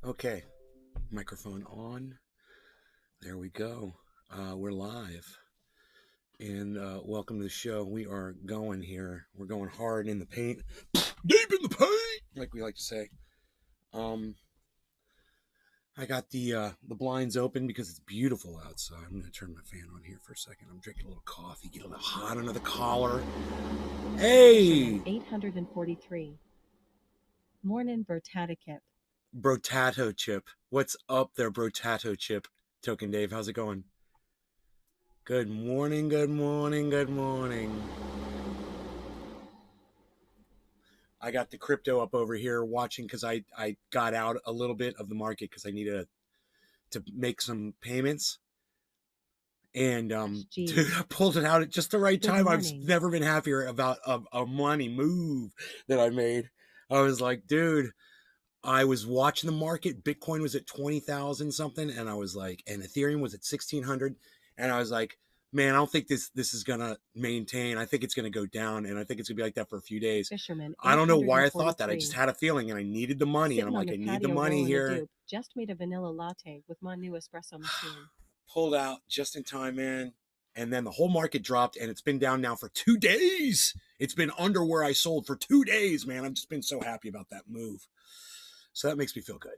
Okay, microphone on. There we go. We're live. And welcome to the show. We are going here. We're going hard in the paint. Deep in the paint, like we like to say. Um, I got the blinds open because it's beautiful outside. I'm gonna turn my fan on here for a second. I'm drinking a little coffee, get a little hot under the collar. Hey, 843. Mornin' Bertatikip. Brotato Chip. What's up there, Brotato Chip? Token Dave, how's it going? Good morning, good morning, good morning. I got the crypto up over here watching because I got out a little bit of the market because I needed to make some payments. And dude, I pulled it out at just the right time. I've never been happier about a money move that I made. I was like, dude, I was watching the market. Bitcoin was at 20,000 something, and I was like, and Ethereum was at 1,600, and I was like, man, I don't think this is gonna maintain. I think it's gonna go down, and I think it's gonna be like that for a few days. Fisherman, I don't know why I thought that. I just had a feeling, and I needed the money, and I'm like, I need the money here. Just made a vanilla latte with my new espresso machine. Pulled out just in time, man. And then the whole market dropped, and it's been down now for 2 days. It's been under where I sold for 2 days, man. I've just been so happy about that move. So that makes me feel good.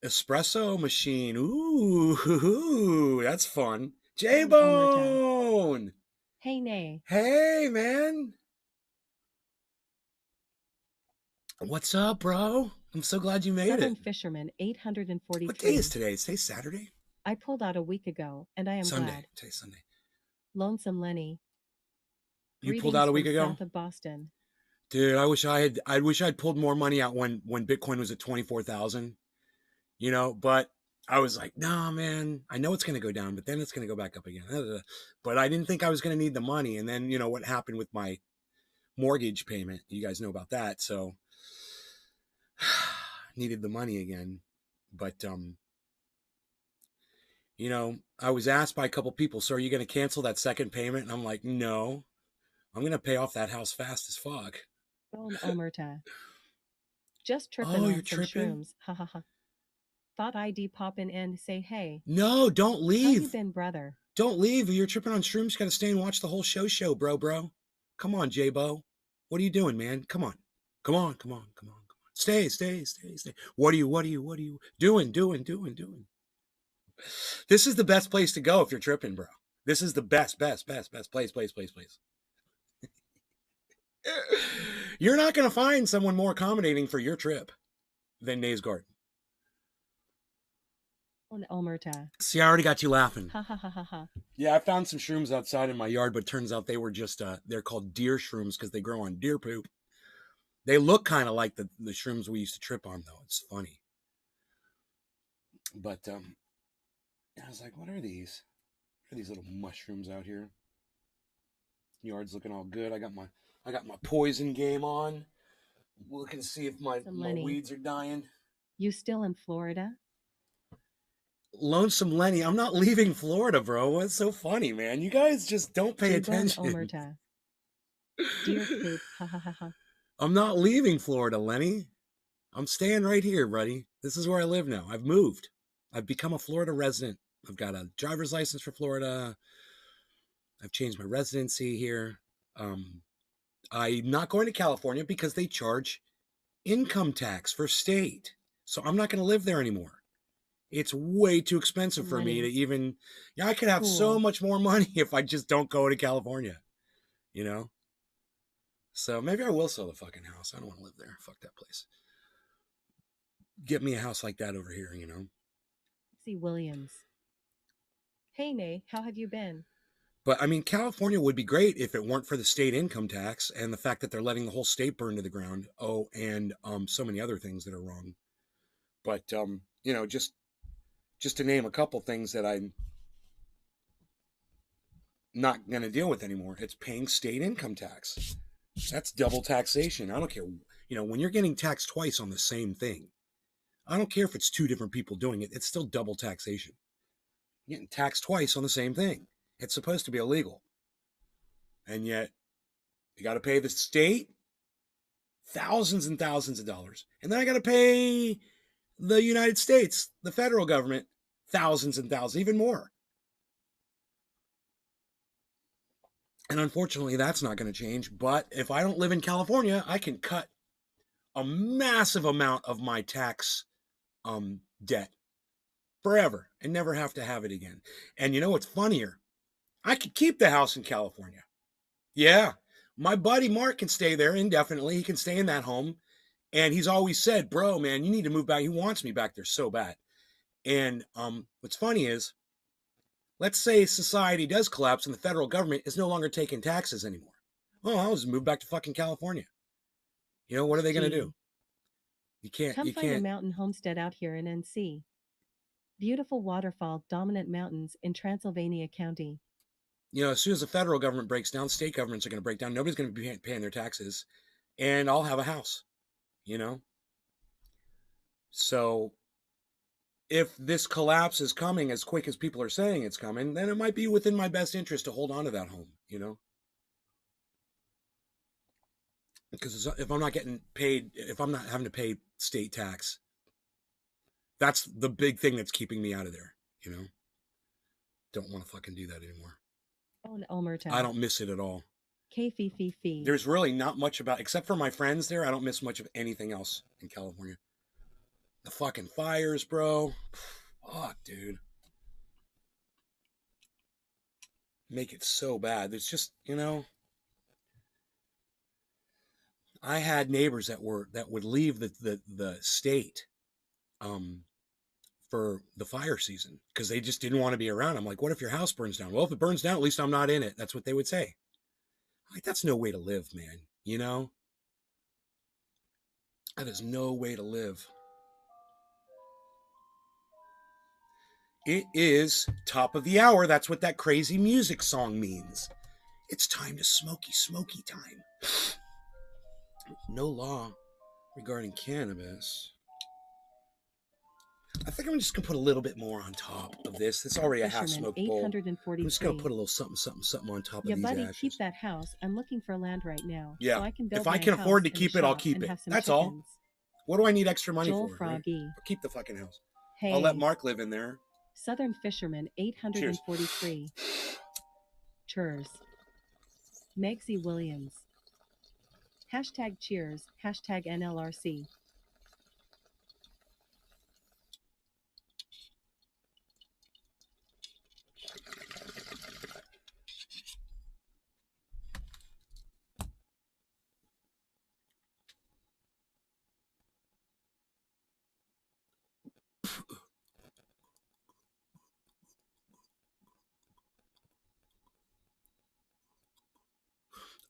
Espresso machine. Ooh, that's fun. J-Bone. Hey, Nay. Hey, man. What's up, bro? I'm so glad you made Southern Fisherman, 843. What day is today? Is today Saturday? I pulled out a week ago, and I am Sunday. glad. Today's Sunday. Lonesome Lenny. You pulled out a week ago? South of Boston. Dude, I wish I'd pulled more money out when Bitcoin was at 24,000. You know, but I was like, nah, man, I know it's going to go down, but then it's going to go back up again. But I didn't think I was going to need the money. And then, you know, what happened with my mortgage payment? You guys know about that. So needed the money again. But, you know, I was asked by a couple people, so are you going to cancel that second payment? And I'm like, no, I'm going to pay off that house fast as fuck. Omerta. Just tripping on some shrooms. Ha ha ha. Thought I'd pop in and say hey. No, don't leave. How you been, brother? Don't leave. You're tripping on shrooms. You gotta stay and watch the whole show, bro. Come on, J-Bo. What are you doing, man? Come on. Come on. Stay. What are you doing? This is the best place to go if you're tripping, bro. This is the best place. You're not going to find someone more accommodating for your trip than Nay's Garden. Omerta. See, I already got you laughing. Ha ha ha ha ha. Yeah, I found some shrooms outside in my yard, but it turns out they were just, they're called deer shrooms because they grow on deer poop. They look kind of like the shrooms we used to trip on, though. It's funny. But I was like, what are these? What are these little mushrooms out here? Yard's looking all good. I got my poison game on. Looking to see if my weeds are dying. You still in Florida? Lonesome Lenny, I'm not leaving Florida, bro. What's so funny, man? You guys just don't pay attention. Omerta. Dear poop. Ha ha ha ha. I'm not leaving Florida, Lenny. I'm staying right here, buddy. This is where I live now. I've moved. I've become a Florida resident. I've got a driver's license for Florida. I've changed my residency here. I'm not going to California because they charge income tax for state. So I'm not going to live there anymore. It's way too expensive for me to even, I could have so much more money if I just don't go to California, you know? So maybe I will sell the fucking house. I don't want to live there. Fuck that place. Get me a house like that over here, you know? See Williams. Hey, Nay, how have you been? But I mean, California would be great if it weren't for the state income tax and the fact that they're letting the whole state burn to the ground. Oh, and so many other things that are wrong. But, you know, just to name a couple things that I'm not going to deal with anymore. It's paying state income tax. That's double taxation. I don't care. You know, when you're getting taxed twice on the same thing, I don't care if it's two different people doing it. It's still double taxation. You're getting taxed twice on the same thing. It's supposed to be illegal. And yet, you got to pay the state thousands and thousands of dollars. And then I got to pay the United States, the federal government, thousands and thousands, even more. And unfortunately, that's not going to change. But if I don't live in California, I can cut a massive amount of my tax debt forever and never have to have it again. And you know what's funnier? I could keep the house in California. Yeah. My buddy Mark can stay there indefinitely. He can stay in that home. And he's always said, bro, man, you need to move back. He wants me back there so bad. And what's funny is, let's say society does collapse and the federal government is no longer taking taxes anymore. Well, I'll just move back to fucking California. You know, what are they going to do? You can't. Come find a mountain homestead out here in NC. Beautiful waterfall dominant mountains in Transylvania County. You know, as soon as the federal government breaks down, state governments are going to break down. Nobody's going to be paying their taxes. And I'll have a house, you know? So if this collapse is coming as quick as people are saying it's coming, then it might be within my best interest to hold on to that home, you know? Because if I'm not getting paid, if I'm not having to pay state tax, that's the big thing that's keeping me out of there, you know? Don't want to fucking do that anymore. I don't miss it at all. There's really not much about, except for my friends there, I don't miss much of anything else in California. The fucking fires, bro. Fuck, dude. Make it so bad. There's just, you know, I had neighbors that would leave the state for the fire season because they just didn't want to be around. I'm like, what if your house burns down? Well, if it burns down, at least I'm not in it. That's what they would say. Like, that's no way to live, man. You know? That is no way to live. It is top of the hour. That's what that crazy music song means. It's time to smoky time. No law regarding cannabis. I think I'm just going to put a little bit more on top of this. It's already a half smoked bowl. I'm just going to put a little something on top of these buddy, ashes. Keep that house. I'm looking for land right now. Yeah. So I can build if I can afford to keep it, I'll keep it. That's all. What do I need extra money for? Froggy. Right? Keep the fucking house. Hey. I'll let Mark live in there. Southern Fisherman 843. Cheers. Megsy Williams. Hashtag cheers. Hashtag NLRC.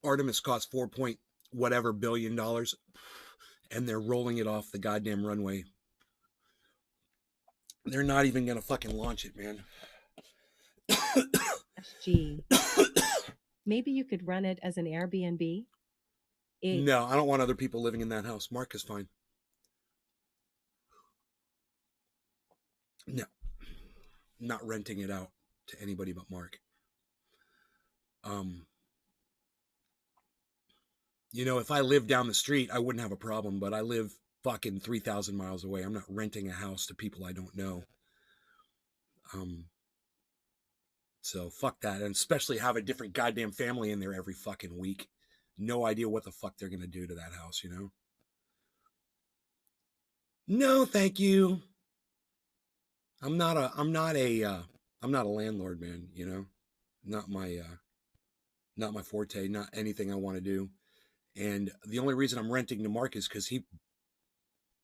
Artemis cost $4 whatever billion, and they're rolling it off the goddamn runway. They're not even gonna fucking launch it, man. SG. Maybe you could run it as an Airbnb? No, I don't want other people living in that house. Mark is fine. No. Not renting it out to anybody but Mark. You know, if I lived down the street, I wouldn't have a problem, but I live fucking 3,000 miles away. I'm not renting a house to people I don't know. So fuck that. And especially have a different goddamn family in there every fucking week. No idea what the fuck they're going to do to that house, you know? No, thank you. I'm not a landlord, man, you know? Not my forte, not anything I want to do. And the only reason I'm renting to Mark is because he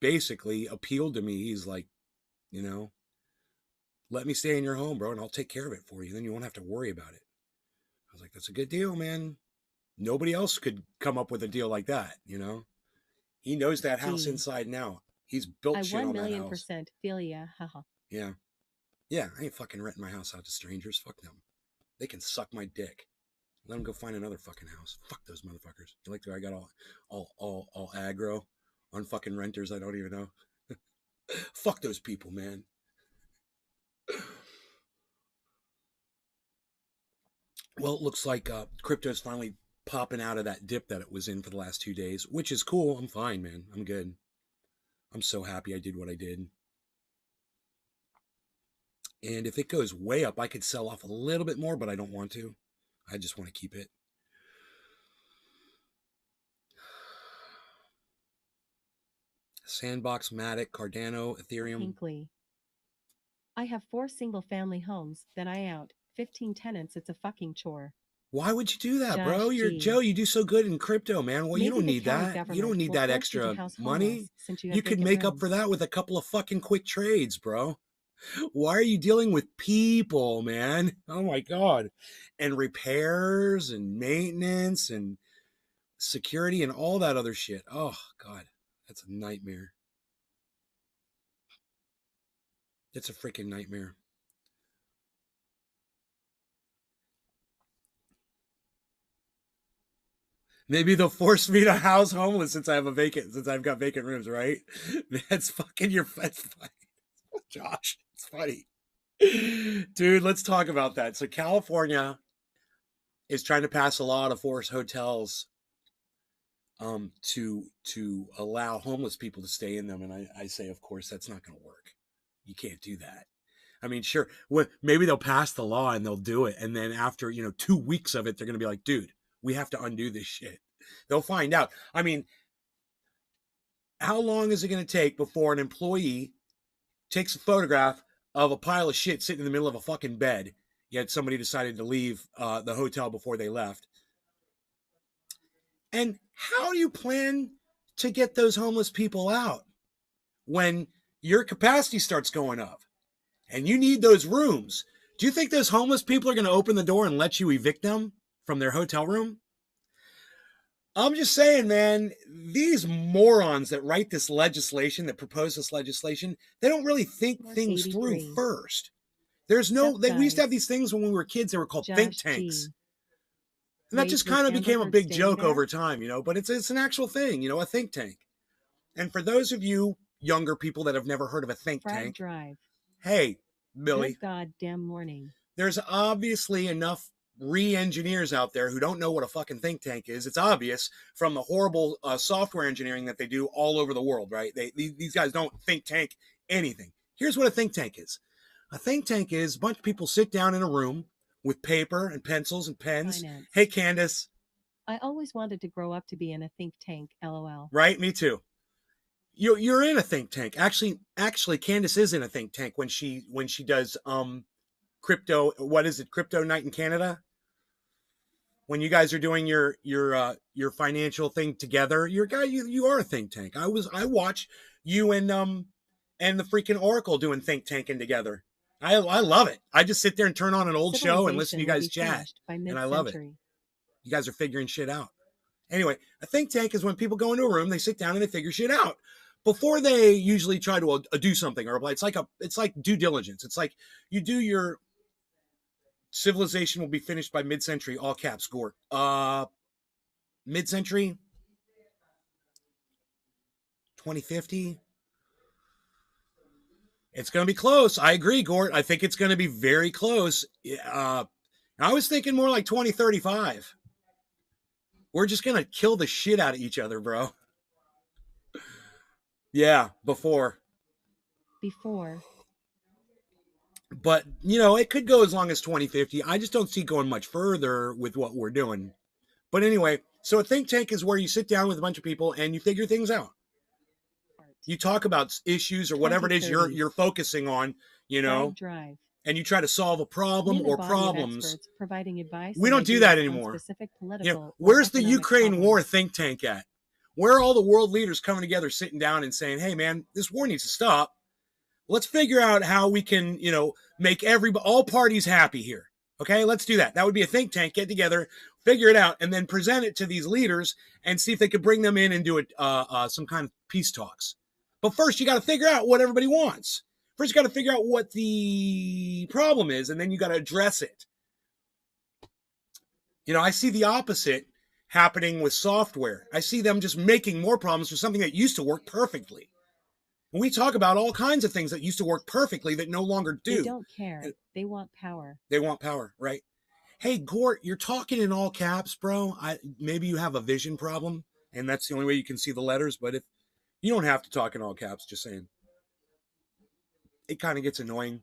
basically appealed to me. He's like, you know, let me stay in your home, bro, and I'll take care of it for you. Then you won't have to worry about it. I was like, that's a good deal, man. Nobody else could come up with a deal like that, you know? He knows that house inside and out. He's built shit on that house. 1,000,000% feel ya, haha. Yeah. Yeah, I ain't fucking renting my house out to strangers. Fuck them. They can suck my dick. Let them go find another fucking house. Fuck those motherfuckers. You like the way I got all aggro on fucking renters I don't even know? Fuck those people, man. Well, it looks like crypto's finally popping out of that dip that it was in for the last 2 days, which is cool. I'm fine, man. I'm good. I'm so happy I did what I did. And if it goes way up, I could sell off a little bit more, but I don't want to. I just want to keep it. Sandbox, Matic, Cardano, Ethereum. Hinkley. I have 4 single-family homes, then I out 15 tenants. It's a fucking chore. Why would you do that, bro? Joe, you do so good in crypto, man. Well, you don't need that. You don't need that extra money. You could make up for that with a couple of fucking quick trades, bro. Why are you dealing with people, man? Oh my God. And repairs and maintenance and security and all that other shit. Oh God, that's a nightmare. It's a freaking nightmare. Maybe they'll force me to house homeless since I've got vacant rooms, right? That's fucking that's funny. Josh, it's funny. Dude, let's talk about that. So California is trying to pass a law to force hotels to allow homeless people to stay in them. And I say, of course, that's not going to work. You can't do that. I mean, sure, maybe they'll pass the law and they'll do it. And then after, 2 weeks of it, they're going to be like, dude, we have to undo this shit. They'll find out. I mean, how long is it going to take before an employee takes a photograph of a pile of shit sitting in the middle of a fucking bed, yet somebody decided to leave the hotel before they left? And how do you plan to get those homeless people out when your capacity starts going up and you need those rooms? Do you think those homeless people are going to open the door and let you evict them from their hotel room? I'm just saying, man, these morons that write this legislation, that propose this legislation, they don't really think things through first. There's no, we used to have these things when we were kids, they were called think tanks. And that just kind of became a big joke over time, but it's an actual thing, a think tank. And for those of you younger people that have never heard of a think tank, hey, Billy, good goddamn morning. There's obviously enough re-engineers out there who don't know what a fucking think tank is. It's obvious from the horrible software engineering that they do all over the world, right? These guys don't think tank anything. Here's what a think tank is. A think tank is a bunch of people sit down in a room with paper and pencils and pens. Finance. Hey, Candace. I always wanted to grow up to be in a think tank, LOL. Right, me too. You're in a think tank. Actually, Candace is in a think tank when she does crypto. What is it? Crypto night in Canada. When you guys are doing your financial thing together, you are a think tank. I watch you and the freaking Oracle doing think tanking together. I love it. I just sit there and turn on an old show and listen to you guys chat, and I love it. You guys are figuring shit out. Anyway, a think tank is when people go into a room, they sit down and they figure shit out before they usually try to do something, or it's like due diligence. It's like you do your civilization will be finished by mid-century, all caps, Gort. Mid-century, 2050. It's going to be close. I agree, Gort. I think it's going to be very close. I was thinking more like 2035. We're just going to kill the shit out of each other, bro. Yeah, before. But, it could go as long as 2050. I just don't see going much further with what we're doing. But anyway, so a think tank is where you sit down with a bunch of people and you figure things out. You talk about issues or whatever it is you're focusing on, and you try to solve a problem or problems. Providing advice. We don't do that anymore. Where's the Ukraine war think tank at? Where are all the world leaders coming together, sitting down and saying, hey, man, this war needs to stop. Let's figure out how we can, make all parties happy here. Okay, let's do that. That would be a think tank. Get together, figure it out, and then present it to these leaders and see if they could bring them in and do it some kind of peace talks. But first, you got to figure out what everybody wants. First, you got to figure out what the problem is, and then you got to address it. I see the opposite happening with software. I see them just making more problems for something that used to work perfectly. And we talk about all kinds of things that used to work perfectly that no longer do. They don't care. They want power. They want power, right? Hey, Gort, you're talking in all caps, bro. Maybe you have a vision problem, and that's the only way you can see the letters. But if you don't have to talk in all caps, just saying. It kind of gets annoying.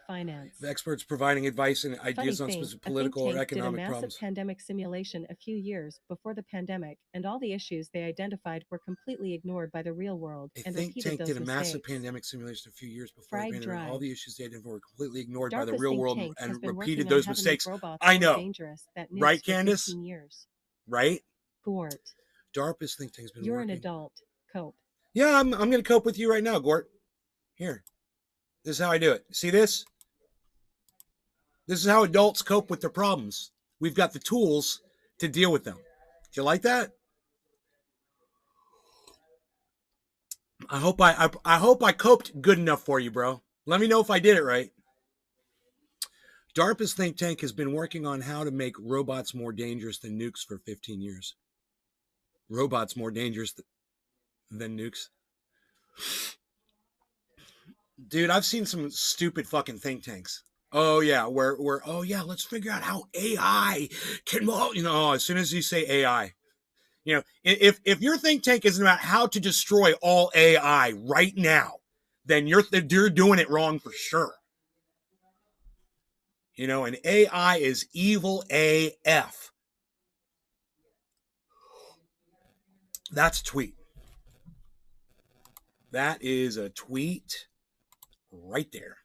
Finance. The experts providing advice and Funny ideas on thing, specific a think political or tank did a economic massive problems. pandemic simulation a few years before the pandemic, and all the issues they identified were completely ignored by the real world A and think repeated tank those did a mistakes. massive pandemic simulation a few years before the Fried pandemic. All drive. the issues they identified were completely ignored by the DARPA's real think world tank has and been repeated working on those how to make mistakes. robots I more know. dangerous than nukes Right, for Candace? 15 years. Right? Gort. DARPA's think tank's been You're working. an adult. Cope. Yeah, I'm going to cope with you right now, Gort. Here. This is how I do it. See this? This is how adults cope with their problems. We've got the tools to deal with them. Do you like that? I hope I coped good enough for you, bro. Let me know if I did it right. DARPA's think tank has been working on how to make robots more dangerous than nukes for 15 years. Robots more dangerous than nukes. Dude, I've seen some stupid fucking think tanks. Oh yeah, where oh yeah, let's figure out how AI can, as soon as you say AI, if your think tank isn't about how to destroy all AI right now, then you're doing it wrong for sure. And AI is evil AF. That's a tweet. That is a tweet right there.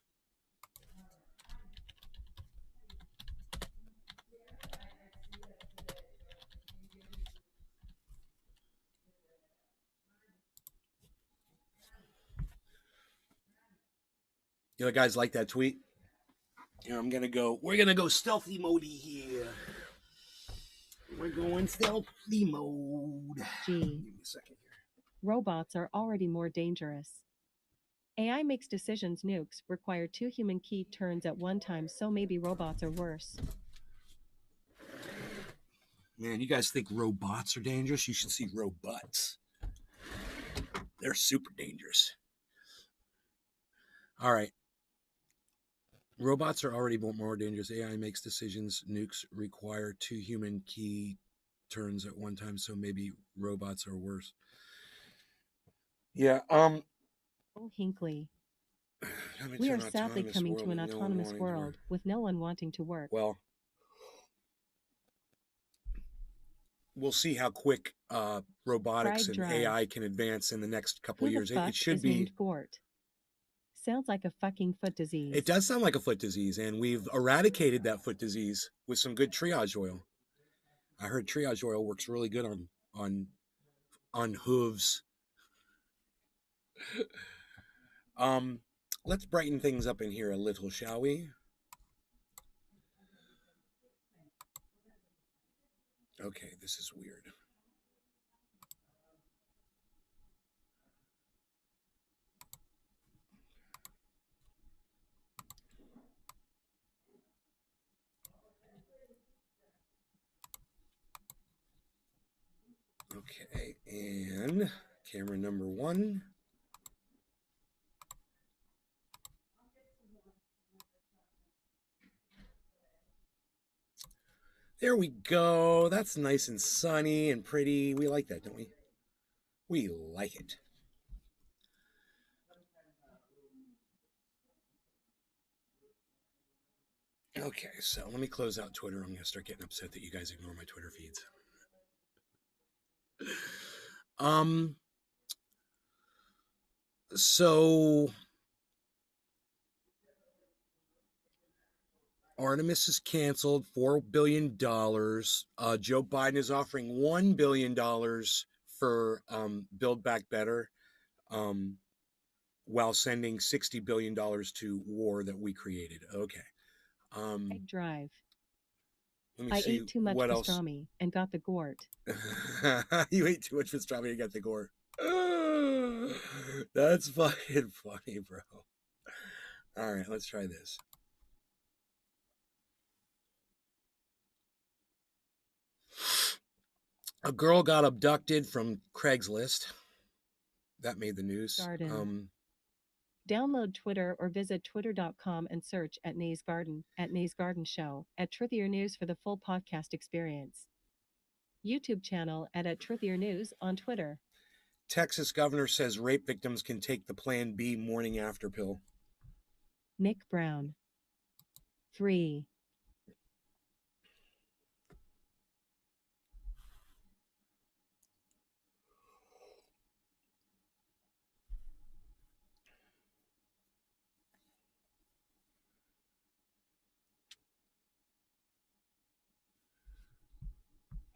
Guys like that tweet? Here, we're gonna go stealthy mode here. We're going stealthy mode. G. Give me a second here. Robots are already more dangerous. AI makes decisions. Nukes require 2 human key turns at one time, so maybe robots are worse. Man, you guys think robots are dangerous? You should see robots. They're super dangerous. All right. Robots are already more dangerous. AI makes decisions. Nukes require 2 human key turns at one time, so maybe robots are worse. Yeah. Hinckley. We are sadly coming to an autonomous world with no one wanting to work. Well, we'll see how quick robotics and AI can advance in the next couple of years. It should be named Gort. Sounds like a fucking foot disease. It does sound like a foot disease, and we've eradicated that foot disease with some good triage oil. I heard triage oil works really good on hooves. Let's brighten things up in here a little, shall we? Okay, this is weird. Okay, and camera number 1. There we go. That's nice and sunny and pretty. We like that, don't we? We like it. Okay, so let me close out Twitter. I'm going to start getting upset that you guys ignore my Twitter feeds. So Artemis is canceled, $4 billion. Joe Biden is offering $1 billion for Build Back Better, while sending $60 billion to war that we created. Okay. Drive. Let me see. Ate too much pastrami and got the Gort. You ate too much pastrami and got the Gort. That's fucking funny, bro. All right, let's try this. A girl got abducted from Craigslist. That made the news. Download Twitter or visit twitter.com and search at Nays Garden Show at Truthier News for the full podcast experience. YouTube channel at Truthier News on Twitter. Texas governor says rape victims can take the Plan B morning after pill. Nick Brown. 3.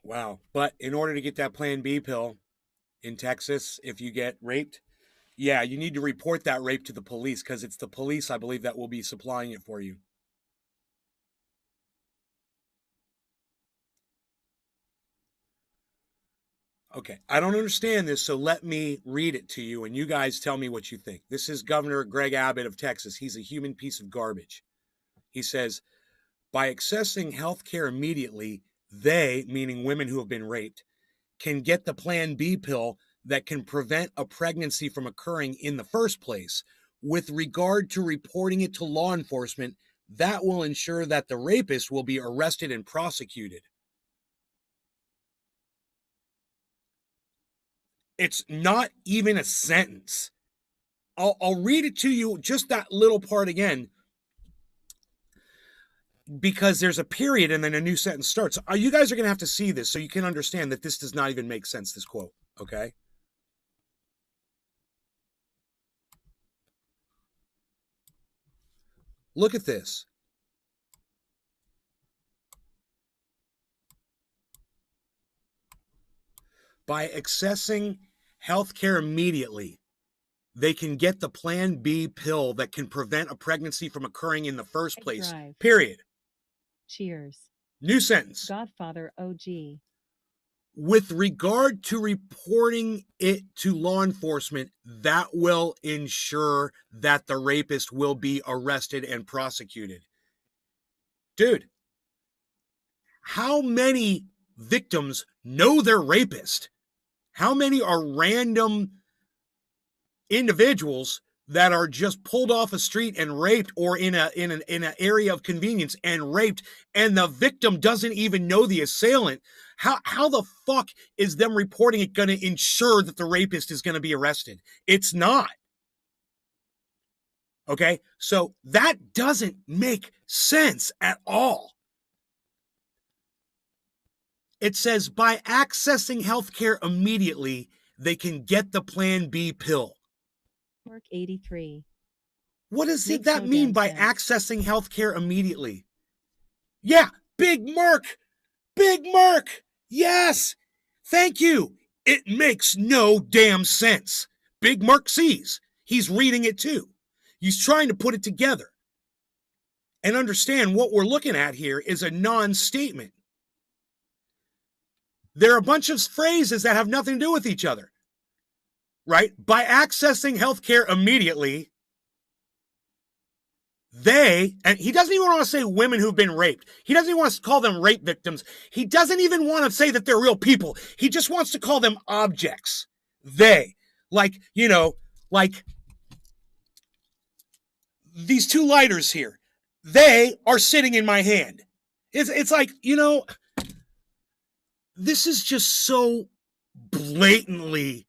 Wow. But in order to get that Plan B pill in Texas, if you get raped, yeah, you need to report that rape to the police because it's the police, I believe, that will be supplying it for you. Okay, I don't understand this, so let me read it to you, and you guys tell me what you think. This is Governor Greg Abbott of Texas. He's a human piece of garbage. He says, by accessing health care immediately, they, meaning women who have been raped, can get the Plan B pill that can prevent a pregnancy from occurring in the first place. With regard to reporting it to law enforcement, that will ensure that the rapist will be arrested and prosecuted. It's not even a sentence. I'll read it to you, just that little part again, because there's a period and then a new sentence starts. You guys are going to have to see this so you can understand that this does not even make sense, this quote, okay? Look at this. By accessing health care immediately, they can get the Plan B pill that can prevent a pregnancy from occurring in the first place. Drive. Period. Cheers. New sentence. Godfather OG. With regard to reporting it to law enforcement, that will ensure that the rapist will be arrested and prosecuted. Dude, how many victims know they're rapist? How many are random individuals that are just pulled off a street and raped, or in an area of convenience and raped, and the victim doesn't even know the assailant? How the fuck is them reporting it going to ensure that the rapist is going to be arrested? It's not. Okay? So that doesn't make sense at all. It says by accessing healthcare immediately, they can get the Plan B pill. Mark 83. What does Makes that no mean damn by sense. accessing healthcare immediately? Yeah, Big Merc. Big Merc. Yes. Thank you. It makes no damn sense. Big Merc sees. He's reading it too. He's trying to put it together and understand what we're looking at here is a non-statement. There are a bunch of phrases that have nothing to do with each other, right? By accessing healthcare immediately, and he doesn't even want to say women who've been raped. He doesn't even want to call them rape victims. He doesn't even want to say that they're real people. He just wants to call them objects. Like these two lighters here. They are sitting in my hand. It's like, this is just so blatantly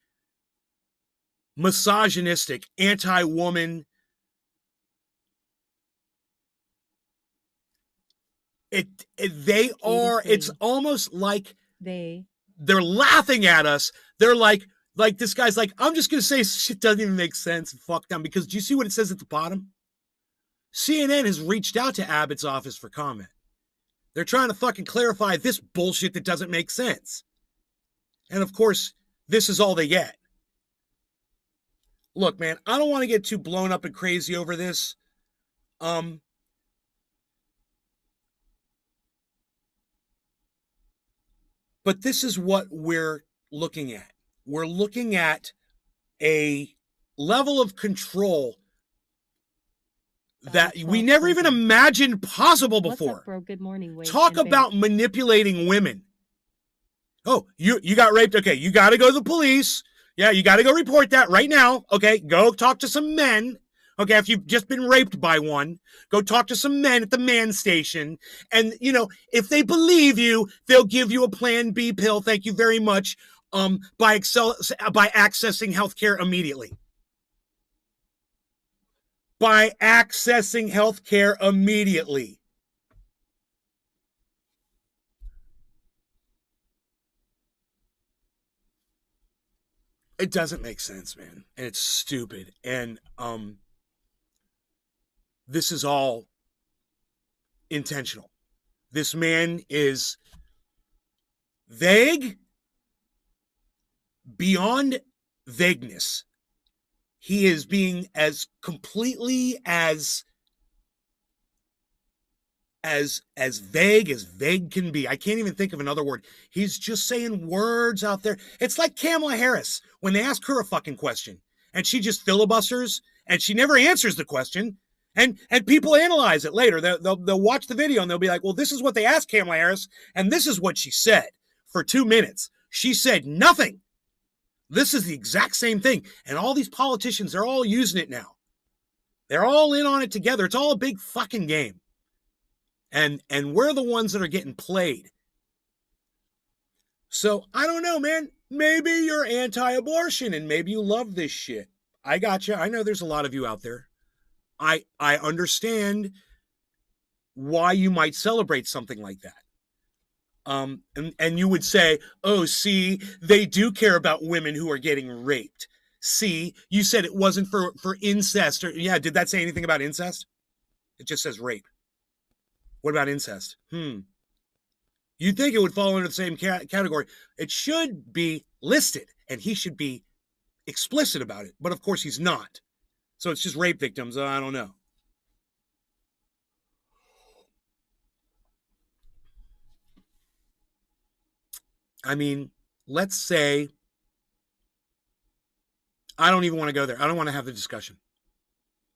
misogynistic, anti-woman. It's almost like they're laughing at us. They're like this guy's like, I'm just going to say shit doesn't even make sense. Fuck them. Because do you see what it says at the bottom? CNN has reached out to Abbott's office for comment. They're trying to fucking clarify this bullshit that doesn't make sense. And of course, this is all they get. Look, man, I don't want to get too blown up and crazy over this. But this is what we're looking at. We're looking at a level of control that we never even imagined possible before. What's up, bro? Good morning. Talk about manipulating women. Oh, you got raped? Okay, you got to go to the police. Yeah, you got to go report that right now. Okay, go talk to some men. Okay, if you've just been raped by one, go talk to some men at the man station. And, you know, if they believe you, they'll give you a Plan B pill. Thank you very much. By accessing healthcare immediately. By accessing healthcare immediately. It doesn't make sense, man. And it's stupid. And this is all intentional. This man is vague beyond vagueness. He is being as completely as vague can be. I can't even think of another word. He's just saying words out there. It's like Kamala Harris when they ask her a fucking question and she just filibusters and she never answers the question. And people analyze it later. They'll watch the video and they'll be like, well, this is what they asked Kamala Harris and this is what she said for 2 minutes. She said nothing. This is the exact same thing. And all these politicians, they're all using it now. They're all in on it together. It's all a big fucking game. And we're the ones that are getting played. So I don't know, man. Maybe you're anti-abortion and maybe you love this shit. I got you. I know there's a lot of you out there. I understand why you might celebrate something like that. And you would say, oh, see, they do care about women who are getting raped. See, you said it wasn't for incest. Or, yeah, did that say anything about incest? It just says rape. What about incest? You'd think it would fall under the same category. It should be listed, and he should be explicit about it. But, of course, he's not. So it's just rape victims. I don't know. I mean, let's say, I don't even want to go there. I don't want to have the discussion.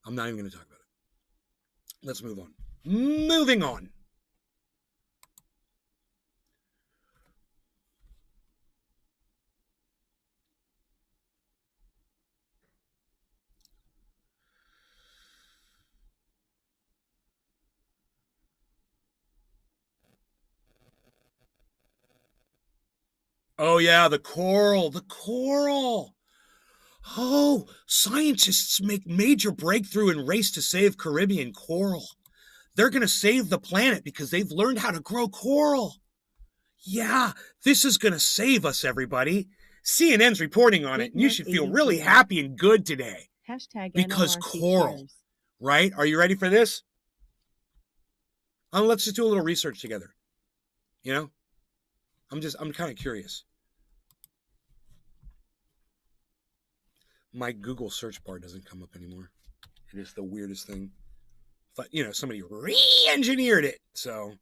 I'm not even going to talk about it. Let's move on. Moving on. Oh, yeah, the coral. The coral. Oh, scientists make major breakthrough in race to save Caribbean coral. They're going to save the planet because they've learned how to grow coral. Yeah, this is going to save us, everybody. CNN's reporting on it, and you should feel really happy and good today. Hashtag because NLRC coral, cheers. right? Are you ready for this? Let's just do a little research together. You know? I'm kind of curious. My Google search bar doesn't come up anymore. It is the weirdest thing. But, you know, somebody re-engineered it, so.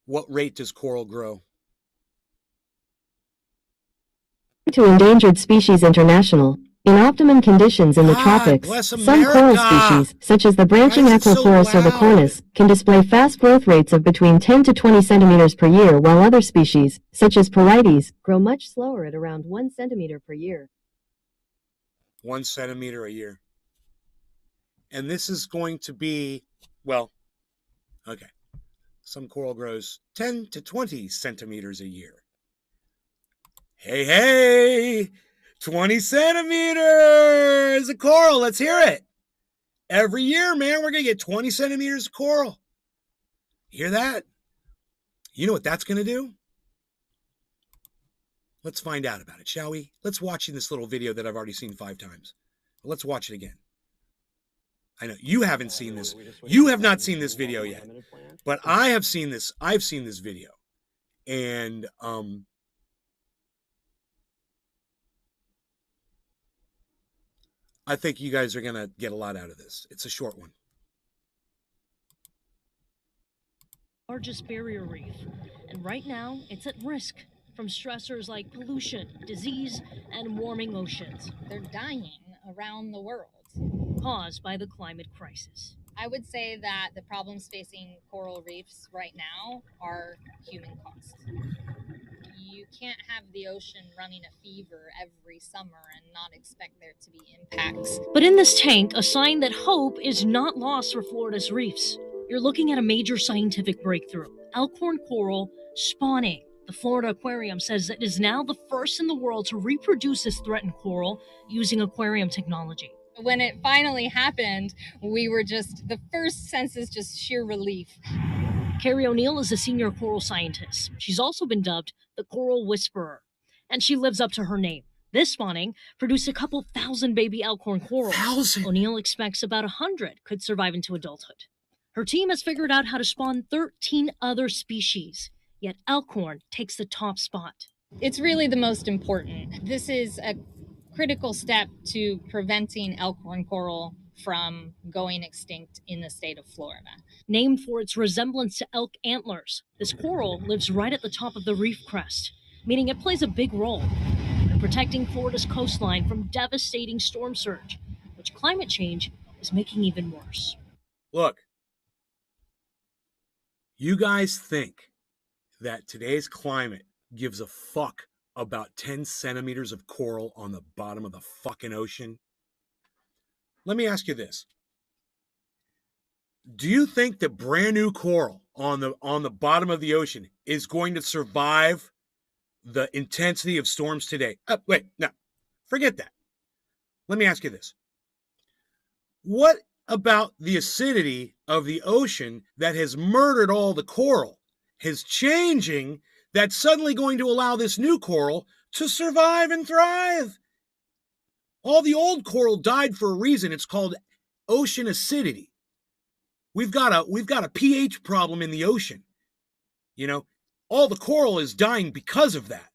What rate does coral grow? To Endangered Species International. In optimum conditions in the tropics, bless some coral America. species, such as the branching Why is it so Aquaphora cervicornis, can display fast growth rates of between 10 to 20 centimeters per year, while other species, such as Porites, Grow much slower at around 1 centimeter per year. 1 centimeter a year. And this is going to be, well, okay. Some coral grows 10 to 20 centimeters a year. Hey, 20 centimeters of coral. Let's hear it. Every year, man, we're going to get 20 centimeters of coral. Hear that? You know what that's going to do? Let's find out about it, shall we? Let's watch in this little video that I've already seen 5 times. Let's watch it again. I know you haven't seen this. You have not seen this video yet. But I have seen this. I've seen this video. And I think you guys are going to get a lot out of this. It's a short one. Largest barrier reef, and right now it's at risk from stressors like pollution, disease, and warming oceans. They're dying around the world. Caused by the climate crisis. I would say that the problems facing coral reefs right now are human caused. you can't have the ocean running a fever every summer and not expect there to be impacts. But in this tank, a sign that hope is not lost for Florida's reefs. You're looking at a major scientific breakthrough: Elkhorn coral spawning. The Florida Aquarium says it is now the first in the world to reproduce this threatened coral using aquarium technology. When it finally happened, we were just, the first sense is just sheer relief. Carrie O'Neill is a senior coral scientist. She's also been dubbed the Coral Whisperer, and she lives up to her name. This spawning produced a couple thousand baby Elkhorn corals. 1,000? O'Neill expects about 100 could survive into adulthood. Her team has figured out how to spawn 13 other species, yet Elkhorn takes the top spot. It's really the most important. This is a critical step to preventing Elkhorn coral from going extinct in the state of Florida. Named for its resemblance to elk antlers, this coral lives right at the top of the reef crest, meaning it plays a big role in protecting Florida's coastline from devastating storm surge, which climate change is making even worse. Look, you guys think that today's climate gives a fuck about 10 centimeters of coral on the bottom of the fucking ocean? Let me ask you this. Do you think that brand new coral on the bottom of the ocean is going to survive the intensity of storms today? Wait, no, forget that. Let me ask you this. What about the acidity of the ocean that has murdered all the coral is changing that's suddenly going to allow this new coral to survive and thrive? All the old coral died for a reason. It's called ocean acidity. We've got a pH problem in the ocean. You know, all the coral is dying because of that.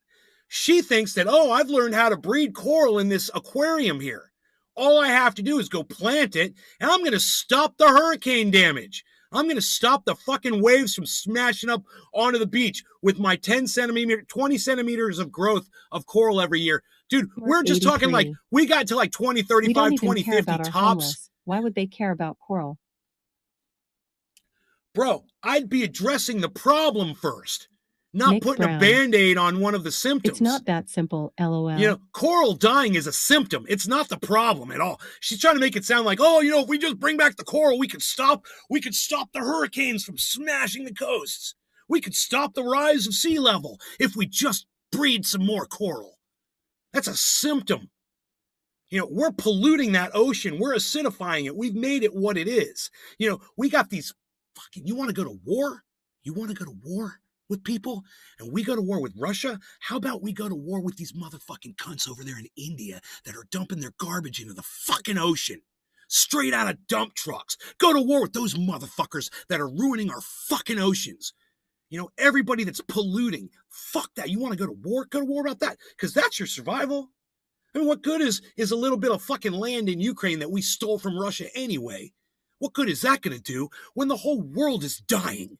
She thinks that, oh, I've learned how to breed coral in this aquarium here. All I have to do is go plant it, and I'm going to stop the hurricane damage. I'm going to stop the fucking waves from smashing up onto the beach with my 20 centimeters of growth of coral every year. Dude, we're just talking like, we got to like 2035, 2050 tops. Why would they care about coral? Bro, I'd be addressing the problem first, not Nick putting Brown. a Band-Aid on one of the symptoms. It's not that simple, LOL. You know, coral dying is a symptom. It's not the problem at all. She's trying to make it sound like, oh, you know, if we just bring back the coral, we could stop the hurricanes from smashing the coasts. We could stop the rise of sea level if we just breed some more coral. That's a symptom. You know, we're polluting that ocean. We're acidifying it. We've made it what it is. You know, we got these fucking, you want to go to war? You want to go to war with people? And we go to war with Russia? How about we go to war with these motherfucking cunts over there in India that are dumping their garbage into the fucking ocean? Straight out of dump trucks. Go to war with those motherfuckers that are ruining our fucking oceans. You know, everybody that's polluting. Fuck that. You want to go to war? Go to war about that. Because that's your survival. I mean, what good is a little bit of fucking land in Ukraine that we stole from Russia anyway? What good is that going to do when the whole world is dying?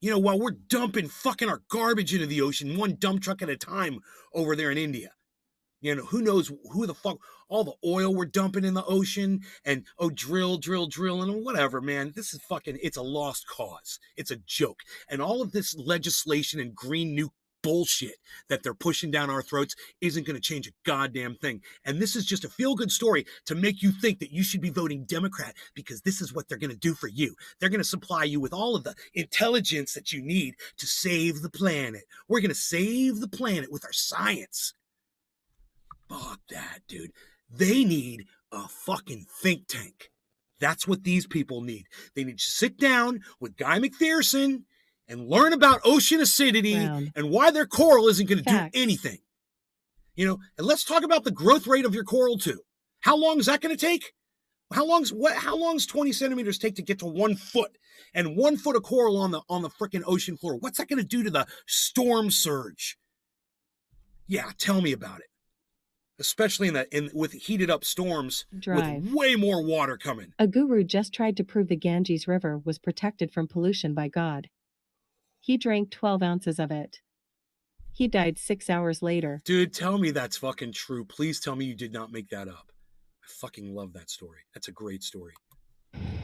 You know, while we're dumping fucking our garbage into the ocean, one dump truck at a time over there in India. You know, who knows who the fuck, all the oil we're dumping in the ocean and, oh, drill, and whatever, man. This is fucking, it's a lost cause. It's a joke. And all of this legislation and green new bullshit that they're pushing down our throats isn't going to change a goddamn thing. And this is just a feel-good story to make you think that you should be voting Democrat because this is what they're going to do for you. They're going to supply you with all of the intelligence that you need to save the planet. We're going to save the planet with our science. Fuck that, dude. They need a fucking think tank. That's what these people need. They need to sit down with Guy McPherson and learn about ocean acidity and why their coral isn't going to do anything. You know, and let's talk about the growth rate of your coral too. How long is that going to take? How long's 20 centimeters take to get to 1 foot? And 1 foot of coral on the freaking ocean floor. What's that going to do to the storm surge? Yeah, tell me about it. Especially with heated up storms with way more water coming. A guru just tried to prove the Ganges River was protected from pollution by God. He drank 12 ounces of it. He died 6 hours later. Dude, tell me that's fucking true. Please tell me you did not make that up. I fucking love that story. That's a great story.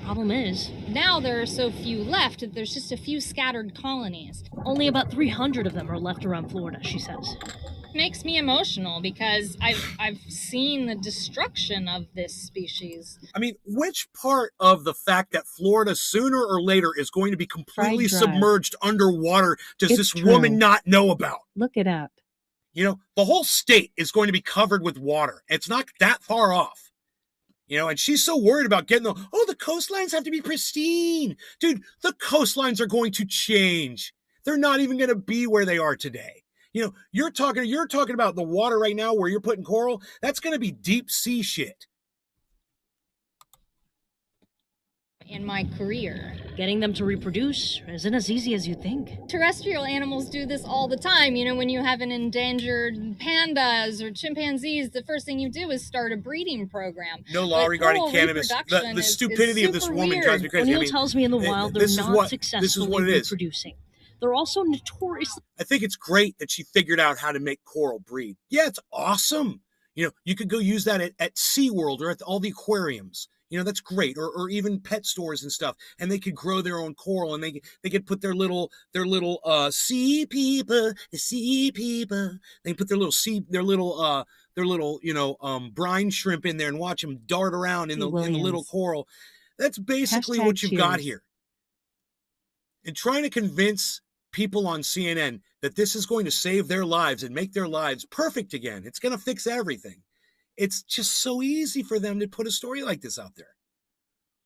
Problem is, Now there are so few left that there's just a few scattered colonies. only about 300 of them are left around Florida, she says. Makes me emotional because I've seen the destruction of this species. I mean, which part of the fact that Florida sooner or later is going to be completely submerged underwater does It's this true. woman not know about? Look it up. You know, the whole state is going to be covered with water. It's not that far off. You know, and she's so worried about getting the coastlines have to be pristine. Dude, the coastlines are going to change. They're not even going to be where they are today. You know, you're talking about the water right now where you're putting coral. That's going to be deep sea shit. In my career, Getting them to reproduce isn't as easy as you think. terrestrial animals do this all the time. You know, when you have an endangered pandas or chimpanzees, the first thing you do is start a breeding program. No law But regarding coral cannabis. reproduction The is stupidity of this super woman weird. drives me crazy. O'Neill I mean, tells me in the wild they're this is not what successfully it is. reproducing. They're also notoriously I think it's great that she figured out how to make coral breed. Yeah, it's awesome. You know, you could go use that at SeaWorld or at all the aquariums. You know, that's great. Or even pet stores and stuff. And they could grow their own coral and they could put their little sea people. They put their little brine shrimp in there and watch them dart around in the little coral. That's basically what you've got here. And trying to convince people on CNN that this is going to save their lives and make their lives perfect again. It's going to fix everything. It's just so easy for them to put a story like this out there.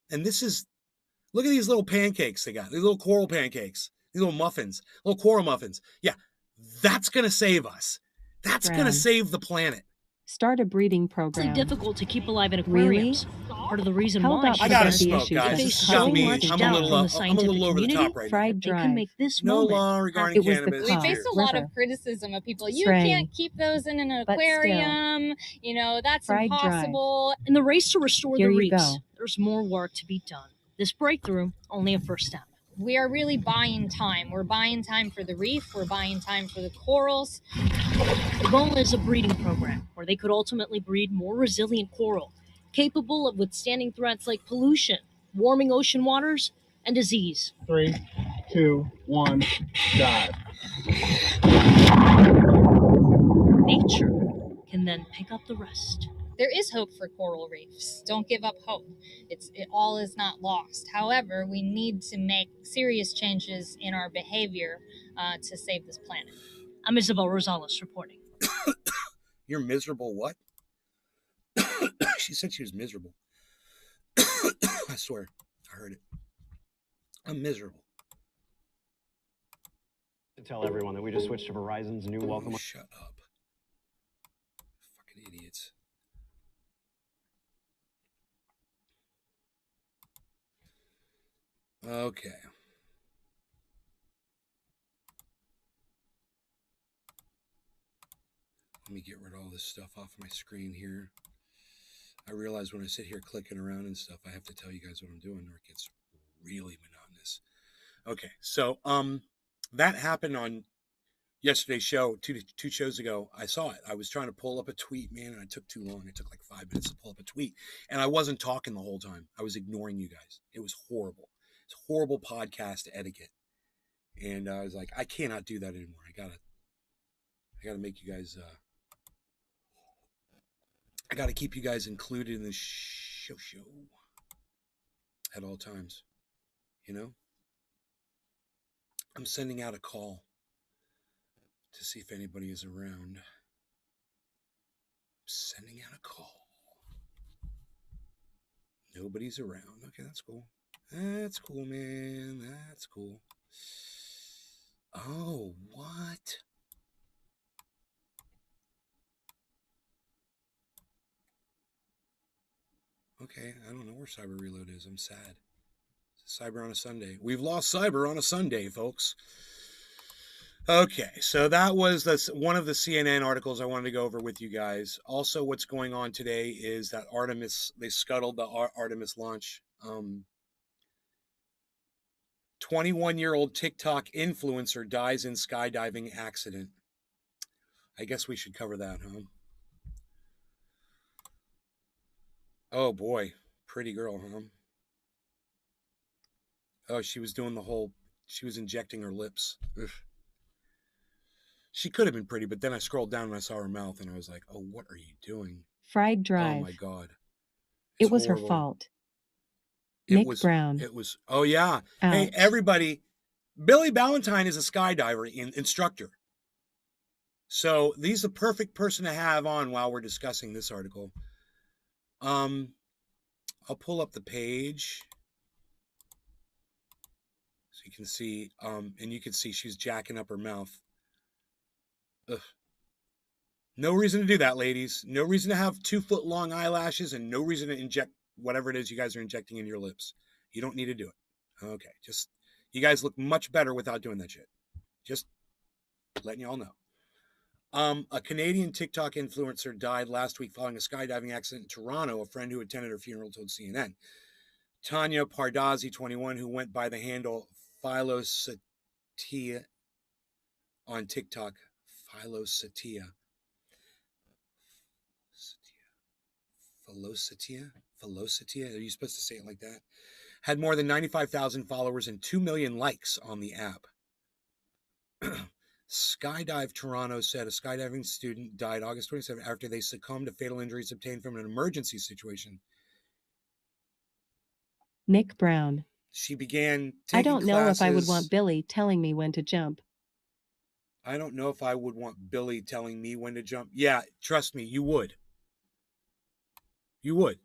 And look at these little pancakes they got, these little coral pancakes, these little muffins, little coral muffins. Yeah, that's going to save us. That's going to save the planet. Start a breeding program. It's difficult to keep alive in aquariums. Part of the reason why I gotta the smoke, issues guys. that This is has got causing me. this I'm a down little from the over the scientific top community, right now. Fried they can make this No moment law regarding It was the cannabis. We cost. face a lot of River. criticism of people. You Stray. can't keep those in an But still. aquarium. You know, that's Fried impossible. In the race to restore Here the you reefs, go. there's more work to be done. This breakthrough, only a first step. We are really buying time. We're buying time for the reef. We're buying time for the corals. The goal is a breeding program where they could ultimately breed more resilient coral, capable of withstanding threats like pollution, warming ocean waters, and disease. 3, 2, 1, dive. Nature can then pick up the rest. There is hope for coral reefs. Don't give up hope. It all is not lost. However, we need to make serious changes in our behavior to save this planet. I'm Isabel Rosales reporting. You're miserable what? She said she was miserable. I swear. I heard it. I'm miserable. To tell everyone that we just switched to Verizon's new welcome. Shut up. Fucking idiots. Okay. Let me get rid of all this stuff off my screen here. I realize when I sit here clicking around and stuff, I have to tell you guys what I'm doing or it gets really monotonous. Okay, so that happened on yesterday's show, two shows ago. I saw it. I was trying to pull up a tweet, man, and it took too long. It took like 5 minutes to pull up a tweet. And I wasn't talking the whole time. I was ignoring you guys. It was horrible. It's horrible podcast etiquette. And I was like, I cannot do that anymore. I gotta make you guys I gotta keep you guys included in the show at all times. You know? I'm sending out a call to see if anybody is around. I'm sending out a call. Nobody's around. Okay, that's cool. That's cool, man. That's cool. Oh, what? Okay, I don't know where Cyber Reload is. I'm sad. Cyber on a Sunday. We've lost Cyber on a Sunday, folks. Okay, so that was one of the CNN articles I wanted to go over with you guys. Also, what's going on today is that Artemis, they scuttled the Artemis launch. 21-year-old TikTok influencer dies in skydiving accident. I guess we should cover that, huh? Oh boy, pretty girl, huh? Oh, she was doing the whole. She was injecting her lips. Ugh. She could have been pretty, but then I scrolled down and I saw her mouth, and I was like, "Oh, what are you doing?" Fried Oh my Drive. God, it's It was her horrible. fault. It Nick Brown. It was. Oh yeah. Hey, Ouch. everybody. Billy Ballantyne is a skydiver instructor. So he's the perfect person to have on while we're discussing this article. I'll pull up the page so you can see, and you can see she's jacking up her mouth. Ugh. No reason to do that, ladies. No reason to have 2-foot long eyelashes, and no reason to inject whatever it is you guys are injecting in your lips. You don't need to do it. Okay, just you guys look much better without doing that shit. Just letting y'all know. A Canadian TikTok influencer died last week following a skydiving accident in Toronto. A friend who attended her funeral told CNN. Tanya Pardazzi, 21, who went by the handle Philosatia on TikTok. Philosatia. Are you supposed to say it like that? Had more than 95,000 followers and 2 million likes on the app. Skydive Toronto said a skydiving student died August 27 after they succumbed to fatal injuries obtained from an emergency situation. Nick Brown. She began taking I don't know classes. if I would want Billy telling me when to jump. I don't know if I would want Billy telling me when to jump. Yeah, trust me, you would. You would.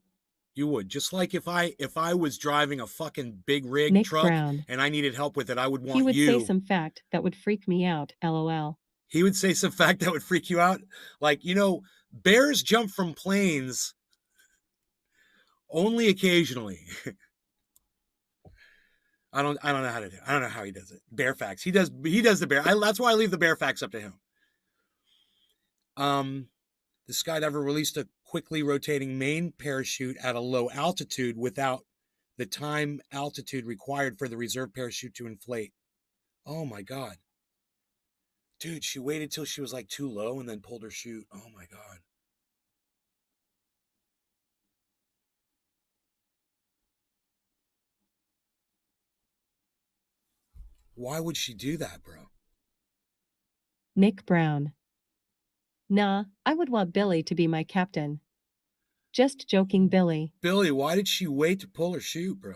You would. Just like if I was driving a fucking big rig Nick truck Brown. and I needed help with it, I would want He would you. say some fact that would freak me out, lol. He would say some fact that would freak you out. Like, bears jump from planes only occasionally. I don't know how to do it. I don't know how he does it. Bear facts. He does the bear. That's why I leave the bear facts up to him. The skydiver released a quickly rotating main parachute at a low altitude without the time altitude required for the reserve parachute to inflate. Oh my God. Dude, she waited till she was like too low and then pulled her chute. Oh my God. Why would she do that, bro? Nick Brown. Nah, I would want Billy to be my captain. Just joking, Billy. Billy, why did she wait to pull her chute, bro?